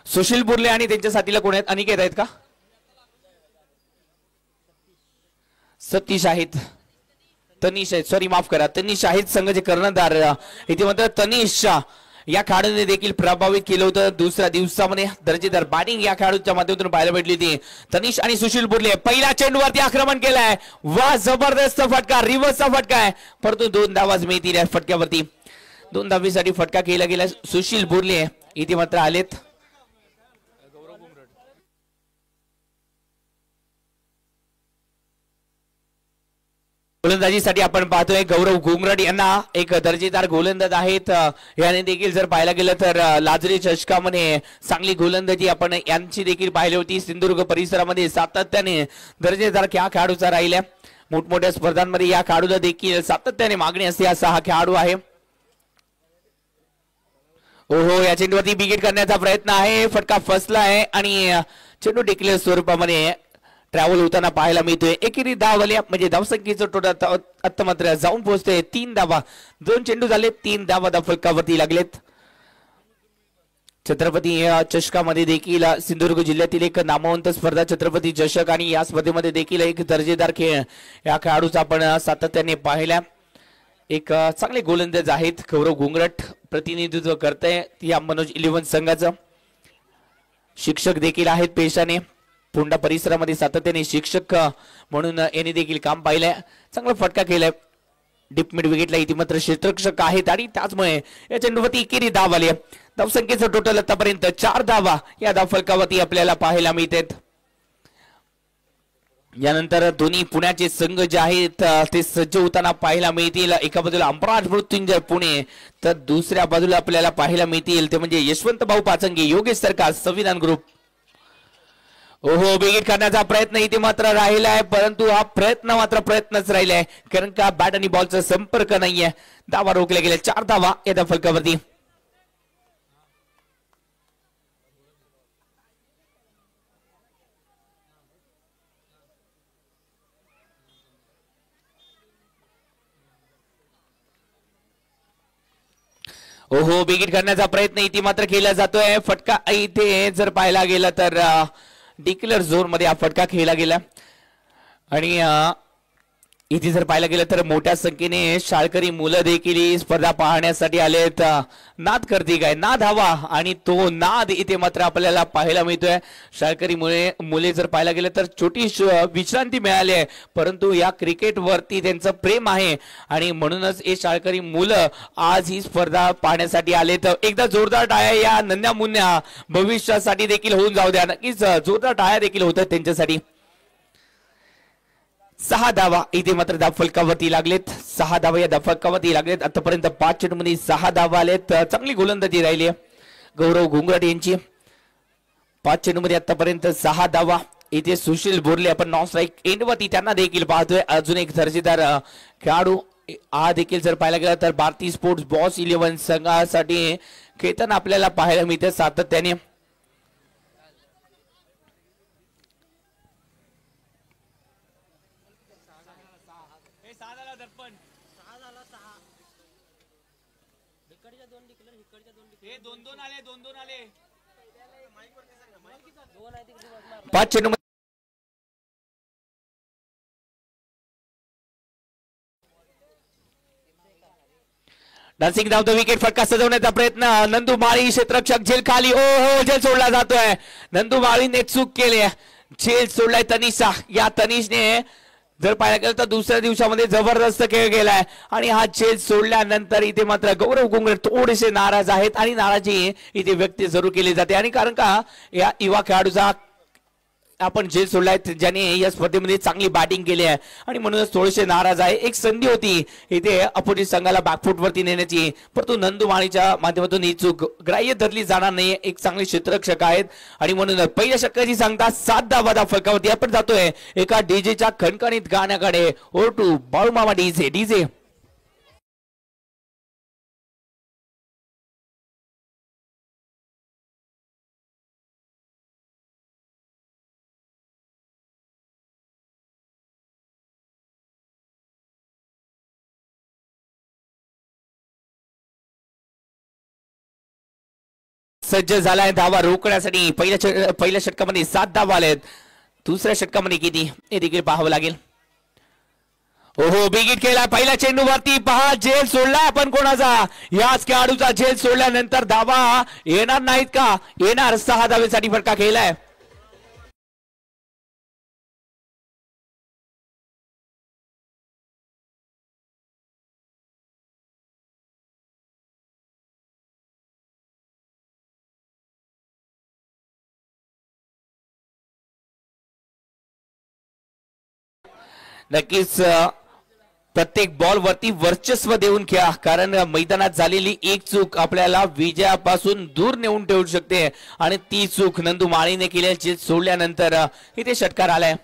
सुशील बुर्ले आणि त्यांच्या साथीला कोण आहेत अनिकेत आहेत का सतीश आहेत तनिष आहेत सॉरी माफ करा तनिष आहेत संघाचे कर्णधार इथे मात्र तनिष या खेळाडूने देखील प्रभावित केलं होतं दुसऱ्या दिवसामध्ये दर्जेदार बॅटिंग या खेळाडूच्या माध्यमातून पाहायला भेटली होती तनिष आणि सुशील बुर्ले पहिल्या चेंडूवरती आक्रमण केलंय वा जबरदस्त फटका रिव्हर्सचा फटका आहे परंतु 2 धावाच मिळतील या फटक्यावरती 2 धावीसाठी फटका केला गेला सुशील बुर्ले इथे मात्र आलेत गोलंदाजीसाठी आपण पाहतोय गौरव घुंगरट यांना एक दर्जेदार गोलंदाज आहेत याने देखील जर पाहायला गेलं तर लाजरी चषकामध्ये चांगली गोलंदाजी आपण यांची देखील पाहिली होती सिंधुदुर्ग परिसरामध्ये सातत्याने दर्जेदार या खेळाडूचा राहिल्या मोठमोठ्या स्पर्धांमध्ये या खेळाडूला देखील सातत्याने मागणी असते असा हा खेळाडू आहे ओहो या चेंडूवरती विकेट करण्याचा प्रयत्न आहे फटका फसला आहे आणि चेंडू डिक्लेअर स्वरूपामध्ये ट्रॅव्हल होताना पाहायला मिळतोय एकेरी धाव आल्या म्हणजे धावसंख्येचं टोटल आता मात्र जाऊन पोहोचतोय 3 धावा 2 चेंडू झाले 3 धावा फलकावरती लागलेत छत्रपती चषकामध्ये देखील सिंधुदुर्ग जिल्ह्यातील एक नामवंत स्पर्धा छत्रपती चषक आणि या स्पर्धेमध्ये देखील एक दर्जेदार खेळ या खेळाडूचा आपण सातत्याने पाहिला एक चांगले गोलंदाज आहेत गौरव घुंगरट प्रतिनिधित्व करताय या मनोज 11 संघाचं शिक्षक देखील आहेत पेशाने पुंडा परिसरामध्ये सातत्याने शिक्षक म्हणून यांनी देखील काम पाहिलंय चांगला फटका केलाय डीप मिड विकेटला इथे मात्र क्षेत्ररक्षक आहेत आणि त्याचमुळे या चेंडूवरती एकेरी धाव आली धावसंख्येचं टोटल आतापर्यंत 4 धावा या धावफलकावरती आपल्याला पाहायला मिळतात यानंतर दोन्ही पुण्याचे संघ जे आहेत ते सज्ज होताना पाहायला मिळतील एका बाजूला अंबराज मृत्युंजय पुणे तर दुसऱ्या बाजूला आपल्याला पाहायला मिळतील ते म्हणजे यशवंत भाऊ पाचंगे योगेश सरकार संविधान ग्रुप ओहो विकेट करण्याचा प्रयत्न इथे मात्र राहिला आहे परंतु हा प्रयत्न मात्र प्रयत्नच राहिलाय कारण का बॅट आणि बॉलचा संपर्क नाहीये धावा रोखल्या गेल्या 4 धावा या फलकावरती ओहो बिगिट करण्याचा प्रयत्न इथे मात्र केला जातोय. फटका इथे जर पाहायला गेला तर डिक्लेअर झोन मध्ये हा फटका खेळला गेला आणि इथे जर पाहायला गेलं तर मोठ्या संख्येने शाळकरी मुलं देखील ही स्पर्धा पाहण्यासाठी आलेत. नाद करते काय नाद हवा आणि तो नाद इथे मात्र आपल्याला पाहायला मिळतोय. शाळकरी मुले जर पाहायला गेलं तर छोटी विश्रांती मिळाली आहे, परंतु या क्रिकेट वरती त्यांचं प्रेम आहे आणि म्हणूनच हे शाळकरी मुलं आज ही स्पर्धा पाहण्यासाठी आलेत. एकदा जोरदार टाळ्या या नन्या मुन्या भविष्यासाठी देखील होऊन जाऊ द्या. नक्कीच जोरदार टाळ्या देखील होतात त्यांच्यासाठी. 6 धावा इथे मात्र धाव फलकावरती लागलेत. 6 धावा या धाव फलकावरती लागलेत. आतापर्यंत 5 चेंडूमध्ये 6 धावा आलेत. चांगली गोलंदाजी राहिली गौरव घुंगराट यांची. 5 चेंडूमध्ये आतापर्यंत 6 धावा. इथे सुशील बोरले आपण नॉन स्ट्राईक एंडवरती त्यांना देखील पाहतोय. अजून एक दर्जेदार खेळाडू हा देखील जर पाहायला गेला तर भारतीय स्पोर्ट्स बॉस 11 संघासाठी खेळताना आपल्याला पाहायला मिळते सातत्याने. पाच चेंडू डान्सिंग धाव तो विकेट फटका सजवण्याचा प्रयत्न. नंदू माळी क्षेत्ररक्षक झेल खाली. ओहो झेल सोडला जातोय. नंदू माळीने चूक केली. झेल सोडलाय तनिषा. या तनिषने जर पाहायला गेलं तर दुसऱ्या दिवसामध्ये जबरदस्त खेळ गेलाय आणि हा झेल सोडल्यानंतर इथे मात्र गौरव घुंगरे थोडेसे नाराज आहेत आणि नाराजी इथे व्यक्त जरूर केली जाते. आणि कारण का या युवा खेळाडूचा आपण झेल सोडलाय ज्याने या स्पर्धेमध्ये चांगली बॅटिंग केली आहे आणि म्हणूनच थोडेसे नाराज आहे. एक संधी होती इथे अपोजिट संघाला बॅकफूट वरती नेण्याची, परंतु नंदू माळीच्या माध्यमातून ही चूक ग्राह्य धरली जाणार नाही. एक चांगले क्षेत्ररक्षक आहेत आणि म्हणून पहिल्या षटकाची सांगता 7 धावा फलकावरती. आपण जातोय एका डीजेच्या खणखणीत गाण्याकडे. ओ टू बाळूमामा डीजे डीजे. सज्ज झालाय धावा रोखण्यासाठी. पहिल्या षटकामध्ये 7 धावा आल्यात. दुसऱ्या षटकामध्ये किती हे देखील पाहावं लागेल. ओहो बिगिट केला पहिल्या चेंडूवरती. पहा झेल सोडला आपण कोणाचा. याच खेळाडूचा झेल सोडल्यानंतर धावा येणार नाहीत का. येणार. 6 धावेसाठी फटका खेळलाय. नक्कीच प्रत्येक बॉल वरती वर्चस्व देऊन खेळा, कारण मैदानात झालेली एक चूक आपल्याला विजयापासून दूर नेऊन ठेवू शकते आणि ती चूक नंदू माळीने केल्याची सोडल्यानंतर इथे षटकार आलाय.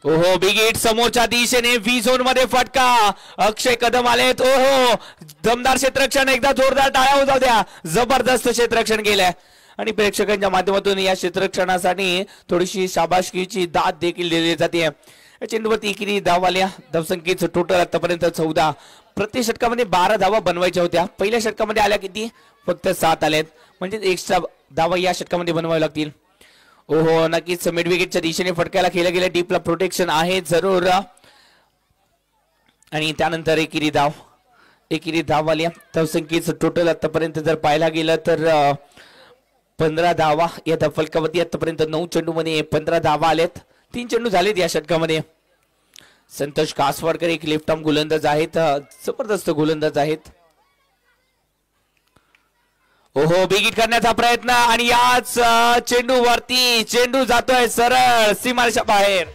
ओहो बिगिट समोरच्या दिशेने व्ही झोन मध्ये फटका. अक्षय कदम आलेत. ओहो दमदार क्षेत्ररक्षण. एकदा जोरदार टाळ्या होऊ द्या. जबरदस्त क्षेत्ररक्षण केलंय आणि प्रेक्षकांच्या माध्यमातून या क्षेत्ररक्षणासाठी थोडीशी शाबासकीची दाद देखील दिली जाते. चेंडूवरती एकेरी धाव आल्या. धावसंख्येचं टोटल आतापर्यंत 14. प्रत्येक षटकामध्ये 12 धावा बनवायच्या होत्या. पहिल्या षटकामध्ये आल्या किती फक्त 7 आल्यात, म्हणजे एक्स्ट्रा धावा या षटकामध्ये बनवाव्या लागतील. ओहो नक्कीच मिड विकेटच्या दिशेने फटकायला केलं गेलं. डीपला प्रोटेक्शन आहे जरूर आणि त्यानंतर एकेरी धाव आल्या. धावसंख्येचं टोटल आतापर्यंत जर पाहायला गेलं तर 15 धावा या फलकावरती. आतापर्यंत 9 चेंडूमध्ये 15 धावा आलेत. 3 चेंडू झालेत या षटकामध्ये. संतोष कासवाडकर एक लेफ्ट आर्म गोलंदाज आहेत. जबरदस्त गोलंदाज आहेत. ओहो बिगिट करण्याचा प्रयत्न आणि याच चेंडूवरती चेंडू जातोय सरळ सीमारेषा बाहेर.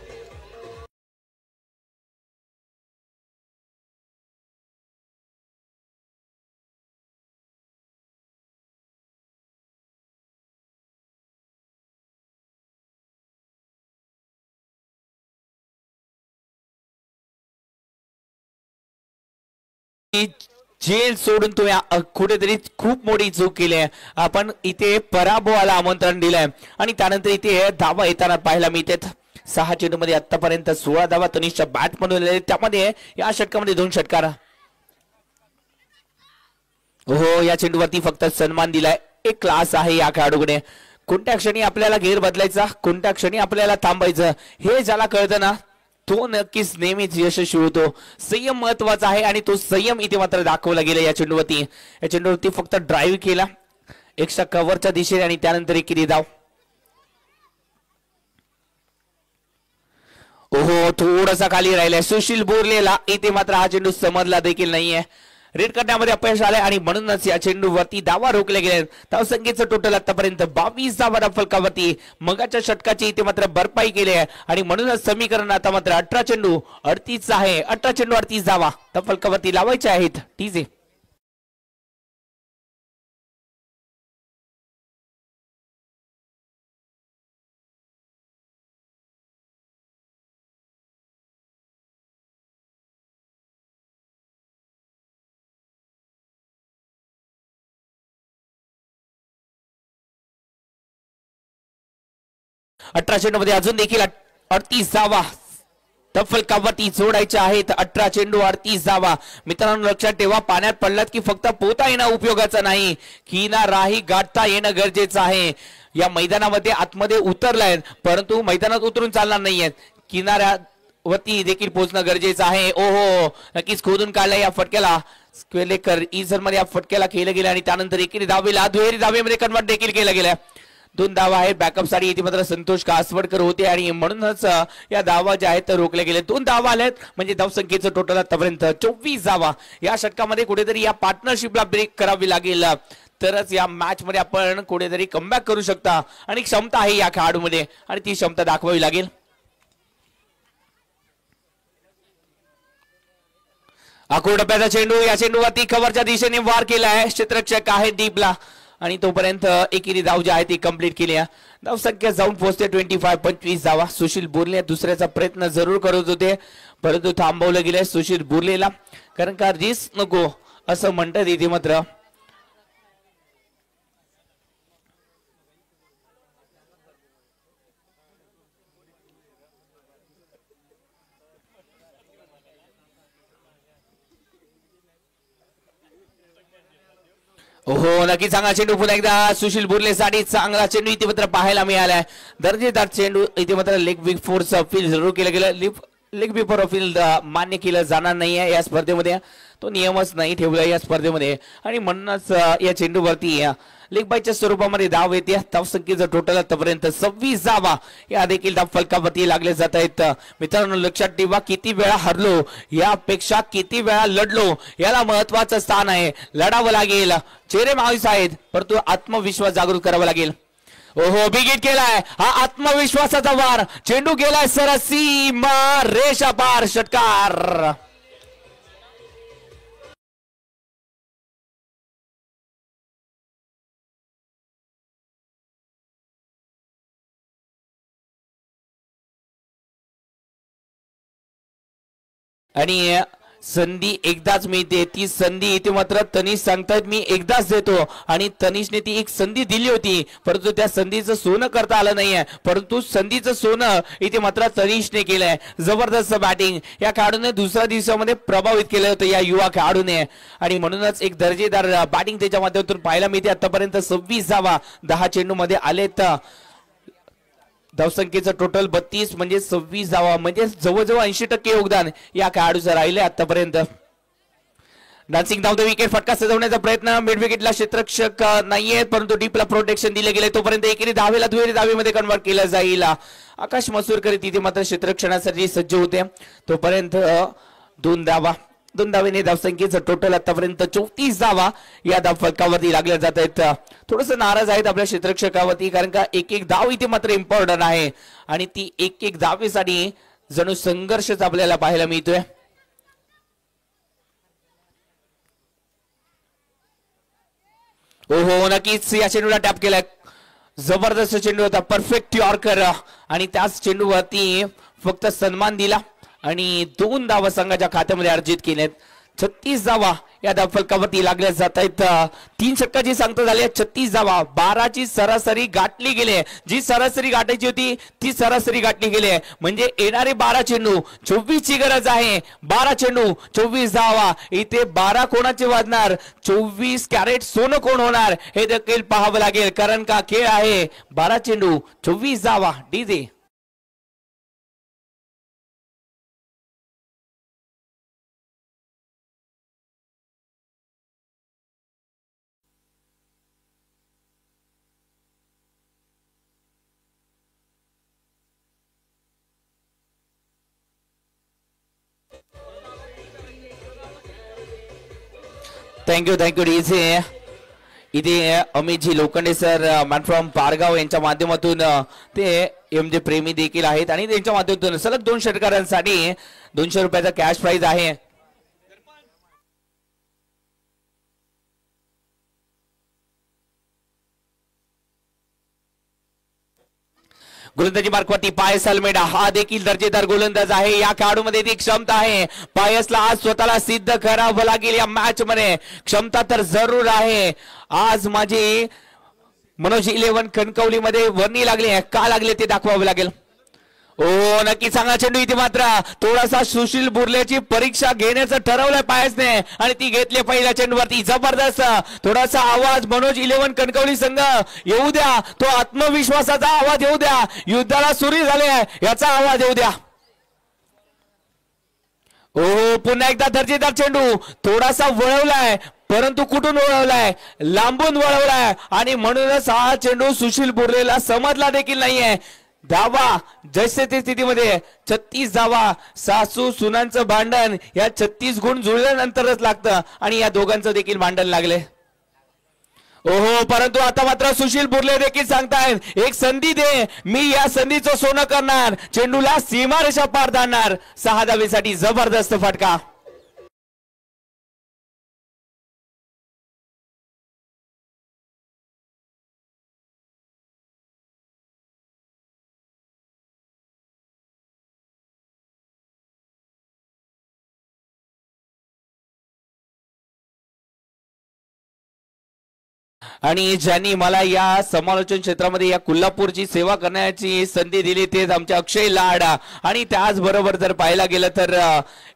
जेल सोडून तुम्ही कुठेतरी खूप मोठी चूक केली आहे. आपण इथे पराभवाला आमंत्रण दिलंय आणि त्यानंतर इथे धावा येताना पाहायला मिळतात. 6 चेंडूमध्ये आतापर्यंत 16 धावा तनिषच्या बॅट म्हणून त्यामध्ये या षटकामध्ये 2 षटकार. हो, या चेंडूवरती फक्त सन्मान दिलाय. एक क्लास आहे या खेळाडूकडे. कोणत्या क्षणी आपल्याला घेर बदलायचा, कोणत्या क्षणी आपल्याला थांबायचं हे ज्याला कळतं ना तो नक्कीच नेहमीच यशस्वी होतो. संयम महत्वाचा आहे आणि तो संयम इथे मात्र दाखवला गेला या चेंडूवरती. या चेंडूवरती फक्त ड्राईव्ह केला एक्स्ट्रा कव्हरच्या दिशेने आणि त्यानंतर एक धाव. ओहो, थोडासा खाली राहिलाय सुशील बोरलेला. इथे मात्र हा चेंडू समजला देखील नाहीये. रेड करण्यामध्ये अपयश आले आणि म्हणूनच या चेंडूवरती धावा रोखले गेले. धावसंख्येचं टोटल आतापर्यंत 22 धावा फलकावरती. मगाच्या षटकाची इथे मात्र भरपाई केली आहे आणि म्हणूनच समीकरण आता मात्र 18 चेंडू 38 आहे. 18 चेंडू 38 धावा फलकावरती लावायच्या आहेत. टीजे 18 चेंडू मध्ये अजून देखील 38 धावा फलकावरती जोडायच्या आहेत. 18 चेंडू 38 धावा. मित्रांनो लक्षात ठेवा, पाण्यात पडलात की फक्त पोहता येणं उपयोगाचं नाही, किनाराही गाठता येणं गरजेचं आहे. या मैदानामध्ये आतमध्ये उतरलाय परंतु मैदानात उतरून चालणार नाहीयेत, किनाऱ्यावरती देखील पोहोचणं गरजेचं आहे. ओहो, नक्कीच खोदून काढलाय या फटक्याला. स्क्वेलेकर इझर मध्ये या फटक्याला केलं गेलं आणि त्यानंतर एकेरी धावेला दुहेरी धावेमध्ये कन्वर्ट देखील केलं गेलं. 2 धावा आहेत. बॅकअप साठी इथे मात्र संतोष कासवडकर होते आणि म्हणूनच या धावा ज्या आहेत रोखल्या गेल्या. 2 धावा आल्यात म्हणजे धावसंख्येचं टोटल आतापर्यंत 24 धावा. या षटकामध्ये कुठेतरी या पार्टनरशिपला ब्रेक करावी लागेल तरच या मॅच मध्ये आपण कुठेतरी कमबॅक करू शकता आणि क्षमता आहे या खेळाडूमध्ये आणि ती क्षमता दाखवावी लागेल. आकुडप्याचा चेंडू. या चेंडूवरती कव्हरच्या दिशेने वार केला आहे. क्षेत्ररक्षक आहे डीपला आणि तोपर्यंत एकेरी धाव जी आहे ती कंप्लीट केली आहे. धावसंख्या जाऊन पोहोचते 25 धावा. सुशील बोरले दुसऱ्याचा प्रयत्न जरूर करत होते परंतु थांबवलं गेलंय सुशील बोरलेला, कारण का रिस्क नको असं म्हणतात इथे मात्र. हो, नक्की चांगला चेंडू पुन्हा एकदा सुशील बोरलेसाठी चांगला चेंडू इथे मात्र पाहायला मिळालाय. दर्जेदार चेंडू इथे मात्र लेग बिफोरच अपील जरूर केलं गेलं. लेग बिफोर अपील मान्य केलं जाणार नाहीये या स्पर्धेमध्ये, तो नियमच नाही ठेवला या स्पर्धेमध्ये आणि म्हणूनच या चेंडूवरती लेग बायच्या स्वरूपामध्ये धाव येते. धावसंख्येचं टोटल आतापर्यंत 26 धावा या देखील धाव फलकावरती लागले जात आहेत. मित्रांनो लक्षात ठेवा, किती वेळा हरलो यापेक्षा किती वेळा लढलो याला महत्वाचं स्थान आहे. लढावं लागेल, चेहरे मावीस आहेत परंतु आत्मविश्वास जागृत करावा लागेल. ओहो, बिगिट केलाय हा आत्मविश्वासाचा वार. चेंडू गेलाय सरसीमा रेषा पार. षटकार. आणि संधी एकदाच मिळते, ती संधी इथे मात्र तनिष सांगतात मी एकदाच देतो आणि तनिषने ती एक संधी दिली होती परंतु त्या संधीचं सोनं करता आलं नाहीये, परंतु संधीचं सोनं इथे मात्र तनिषने केलंय. जबरदस्त बॅटिंग या खेळाडूने दुसऱ्या दिवसामध्ये प्रभावित केलं होतं या युवा खेळाडूने आणि म्हणूनच एक दर्जेदार बॅटिंग त्याच्या माध्यमातून पाहायला मिळते. आतापर्यंत 26 धावा 10 चेंडू मध्ये आलेत. धावसंख्येचं टोटल 32 म्हणजे 26 धावा म्हणजे जवळजवळ 80% योगदान या खेळाडूचं राहिले आतापर्यंत. डान्सिंग डाऊन द विकेट फटका सजवण्याचा प्रयत्न. मिड विकेटला क्षेत्ररक्षक नाहीये परंतु डीपला प्रोटेक्शन दिले गेले. तोपर्यंत एकेरी धावेला दुहेरी धावेमध्ये कन्वर्ट केलं जाईल. आकाश मसूरकर तिथे मात्र क्षेत्ररक्षणासाठी सज्ज होते. तोपर्यंत 2 धावेने धावसंख्येचं टोटल आतापर्यंत 34 धावा या धाव फलकावरती लागल्या जात आहेत. थोडस नाराज आहेत आपल्या क्षेत्ररक्षकावरती कारण का एक धाव इथे मात्र इम्पॉर्टंट आहे आणि ती एक धावेसाठी जणू संघर्षच आपल्याला पाहायला मिळतोय. ओहो, नक्कीच या चेंडूला टॅप केलाय. जबरदस्त चेंडू होता, परफेक्ट यॉर्कर आणि त्याच चेंडूवरती फक्त सन्मान दिला आणि 2 धावा संघाच्या खात्यामध्ये अर्जित केलेत. 36 धावा या फलकावरती लागल्या जात आहेत. 3 षटकाची सांगता झाली 36 धावा. 12ची सरासरी गाठली गेली. जी सरासरी गाठायची होती ती सरासरी गाठली गेली. म्हणजे येणारे 12 चेंडू 24 ची गरज आहे. 12 चेंडू 24 धावा. इथे 12 कोणाचे वाजणार, 24 कॅरेट सोनं कोण होणार हे देखील पाहावं लागेल, कारण का खेळ आहे 12 चेंडू 24 धावा. DJ thank you DJ. इथे Amitji Lokhande sir man from Pargaon यांच्या माध्यमातून ते एमजे प्रेमी देखील आहेत आणि त्यांच्या माध्यमातून सलग 2 षटकारांसाठी 200 रुपयाचा कॅश प्राइज आहे. गोलंदाजी मार्कवरती पायस अल्मेडा हा देखील दर्जेदार गोलंदाज आहे. या खेळाडूमध्ये ती क्षमता आहे. पायसला आज स्वतःला सिद्ध करावं लागेल या मॅच मध्ये. क्षमता तर जरूर आहे. आज माझी मनोज 11 कणकवली मध्ये वर्णी लागले, का लागले ते दाखवावं लागेल. ओ नक्की चांगला चेंडू. इथे मात्र थोडासा सुशील बुर्लेची परीक्षा घेण्याचं ठरवलंय पायसने आणि ती घेतली पहिल्या चेंडूवरती. जबरदस्त थोडासा आवाज मनोज 11 कणकवली संघ येऊ द्या. तो आत्मविश्वासाचा आवाज येऊ द्या. युद्धाला सुरू झाले याचा आवाज येऊ द्या. ओ पुन्हा एकदा दर्जेदार चेंडू. थोडासा वळवलाय, परंतु कुठून वळवलाय, लांबून वळवलाय आणि म्हणूनच हा चेंडू सुशील बुर्लेला समजला देखील नाहीये. धावा जैसे ते स्थितीमध्ये 36 धावा. सासू सुनांचं भांडण या 36 गुण जुळल्यानंतरच लागतं आणि या दोघांचं देखील भांडण लागले. ओहो परंतु आता मात्र सुशील बुर्ले देखील सांगतायत एक संधी दे, मी या संधीचं सोनं करणार, चेंडूला सीमारेषा पार धाडणार. 6 धावेसाठी जबरदस्त फटका. आणि ज्यांनी मला या समालोचन क्षेत्रामध्ये या कोल्हापूरची सेवा करण्याची संधी दिली तेच आमचे अक्षय लाड. आणि त्याचबरोबर जर पाहायला गेलं तर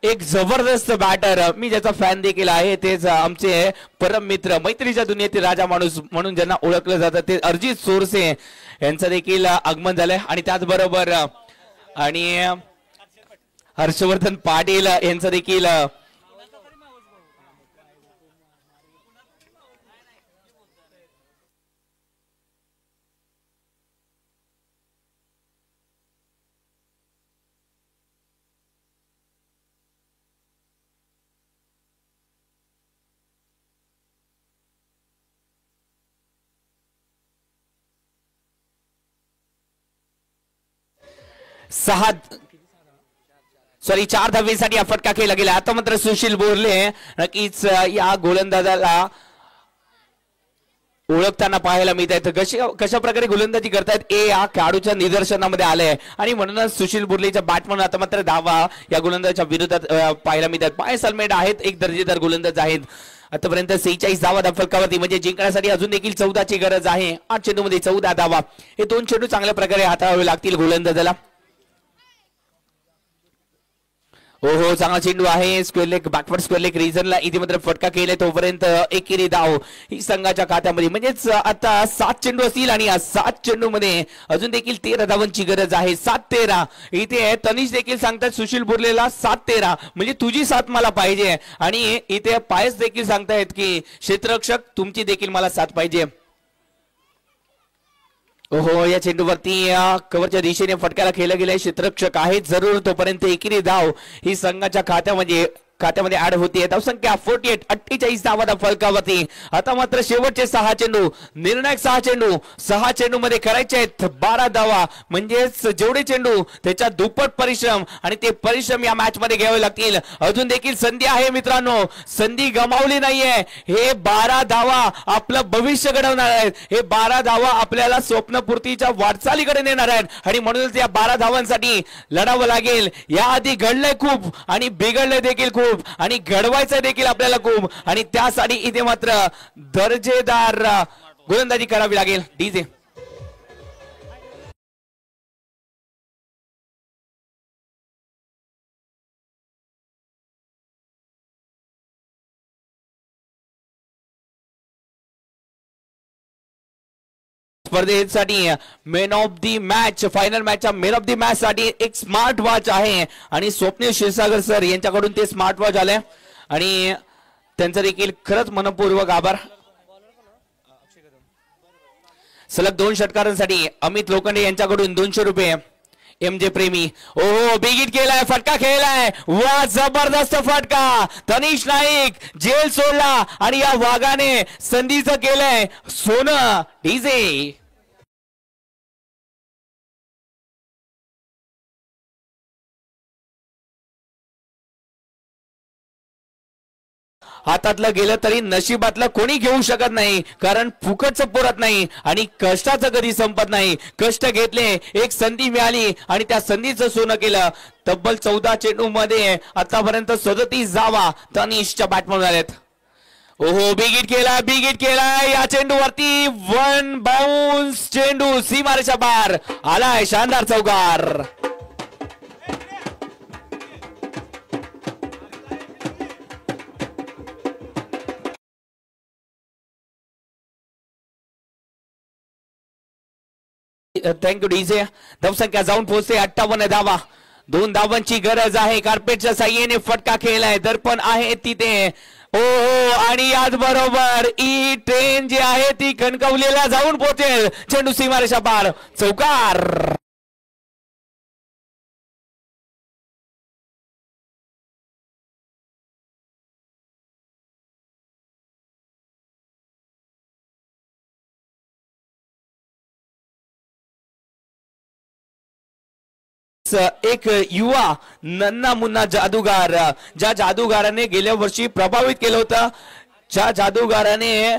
एक जबरदस्त बॅटर, मी ज्याचा फॅन देखील आहे, तेच आमचे परम मित्र, मैत्रीच्या दुनियेतील राजा माणूस म्हणून ज्यांना ओळखलं जातं ते अरिजित सोरसे यांचं देखील आगमन झालंय. आणि त्याचबरोबर आणि हर्षवर्धन पाटील यांचं देखील चार धावेसाठी फटका केला गेला. आता मात्र सुशील बोरले नक्कीच या गोलंदाजाला ओळखताना पाहायला मिळत आहे. कशा प्रकारे गोलंदाजी करतायत हे या खेळाडूच्या निदर्शनामध्ये आलंय आणि म्हणूनच सुशील बुर्लेच्या बॅट म्हणून आता मात्र धावा या गोलंदाजाच्या विरोधात पाहायला मिळतात. पायस अल्मेडा आहेत, एक दर्जेदार गोलंदाज आहेत. आतापर्यंत 46 धावा फलकावरती, म्हणजे जिंकण्यासाठी अजून देखील 14 ची गरज आहे. 8 चेंडूमध्ये 14 धावा. हे 2 चेंडू चांगल्या प्रकारे हाताळावे लागतील गोलंदाजाला. हो चांगला चेंडू आहे. Square leg, backward square leg रिजनला इथे मात्र फटका केलाय. तोपर्यंत एकेरी धाव ही संघाच्या खात्यामध्ये, म्हणजेच आता 7 चेंडू असतील आणि या 7 चेंडू मध्ये अजून देखील 13 धावांची गरज आहे. 7-13 इथे तनिष देखील सांगतात सुशील बुर्लेला 7-13 म्हणजे तुझी 7 मला पाहिजे. आणि इथे पायस देखील सांगतायत की क्षेत्ररक्षक तुमची देखील मला 7 पाहिजे. हो या चेंडूवरती कव्हरच्या दिशेने फटक्याला खेळला गेलाय. क्षेत्ररक्षक आहे जरूर. तोपर्यंत एकेरी धाव ही संघाच्या खात्यामध्ये ऍड होती. धावसंख्या 48, 48 धावा फलकावरती. आता मात्र शेवटचे 6 चेंडू, निर्णायक 6 चेंडू, 6 चेंडू मध्ये करायचे आहेत 12 धावा. म्हणजेच जेवढे चेंडू त्याच्या दुप्पट परिश्रम, आणि ते परिश्रम या मॅच मध्ये घ्यावे लागतील. अजून देखील संधी आहे मित्रांनो, संधी गमावली नाहीये. हे 12 धावा आपलं भविष्य घडवणार आहेत. हे 12 धावा आपल्याला स्वप्नपूर्तीच्या वाटचालीकडे नेणार आहेत आणि म्हणूनच या 12 धावांसाठी लढावं लागेल. याआधी घडलंय खूप आणि बिघडलंय देखील खूप. खूप आणि घडवायचं देखील आपल्याला खूप आणि त्यासाठी इथे मात्र दर्जेदार गोलंदाजी करावी लागेल. डीजे स्पर्धेसाठी man of the match, final मॅचच्या मॅन ऑफ दी मॅच साठी एक स्मार्ट वॉच आहे आणि स्वप्नील क्षीरसागर सर यांच्याकडून ते स्मार्ट वॉच आले आणि त्यांचा देखील खरंच मनपूर्वक आभार. सलग 2 षटकारांसाठी अमित लोखंडे यांच्याकडून 200 रुपये. एमजे प्रेमी ओहो बिग हिट केलाय, फटका खेळलाय, वा जबरदस्त फटका. तनिष नाईक जेल सोडला आणि या वाघाने संधीचं केलंय सोनं. डीजे हातातलं गेलं तरी नशिबातलं कोणी घेऊ शकत नाही, कारण फुकटचं पुरत नाही आणि कष्टाचं कधी संपत नाही. कष्ट घेतले, एक संधी मिळाली आणि त्या संधीचं सोनं केलं. तब्बल 14 चेंडू मध्ये आतापर्यंत 37 धावा तनिषच्या बॅटमधून आलेत. ओहो बिग हिट केला या चेंडूवरती. 1 बाउन्स चेंडू सीमारेषा बाहेर आलाय. शानदार चौकार. Thank you DJ. धावसंख्या जाऊन पोहोचते 58 धावा. 2 धावांची गरज आहे. कार्पेटच्या साह्याने फटका खेळलाय, दर्पण आहे तिथे. ओहो आणि याच बरोबर ई ट्रेन जी आहे ती कणकवलीला जाऊन पोहोचेल. चेंडू सीमारेषा पार. चौकार. एक युवा नन्ना मुन्ना जादूगार, ज्या जादूगाराने गेल्या वर्षी प्रभावित केलं होतं, ज्या जादूगाराने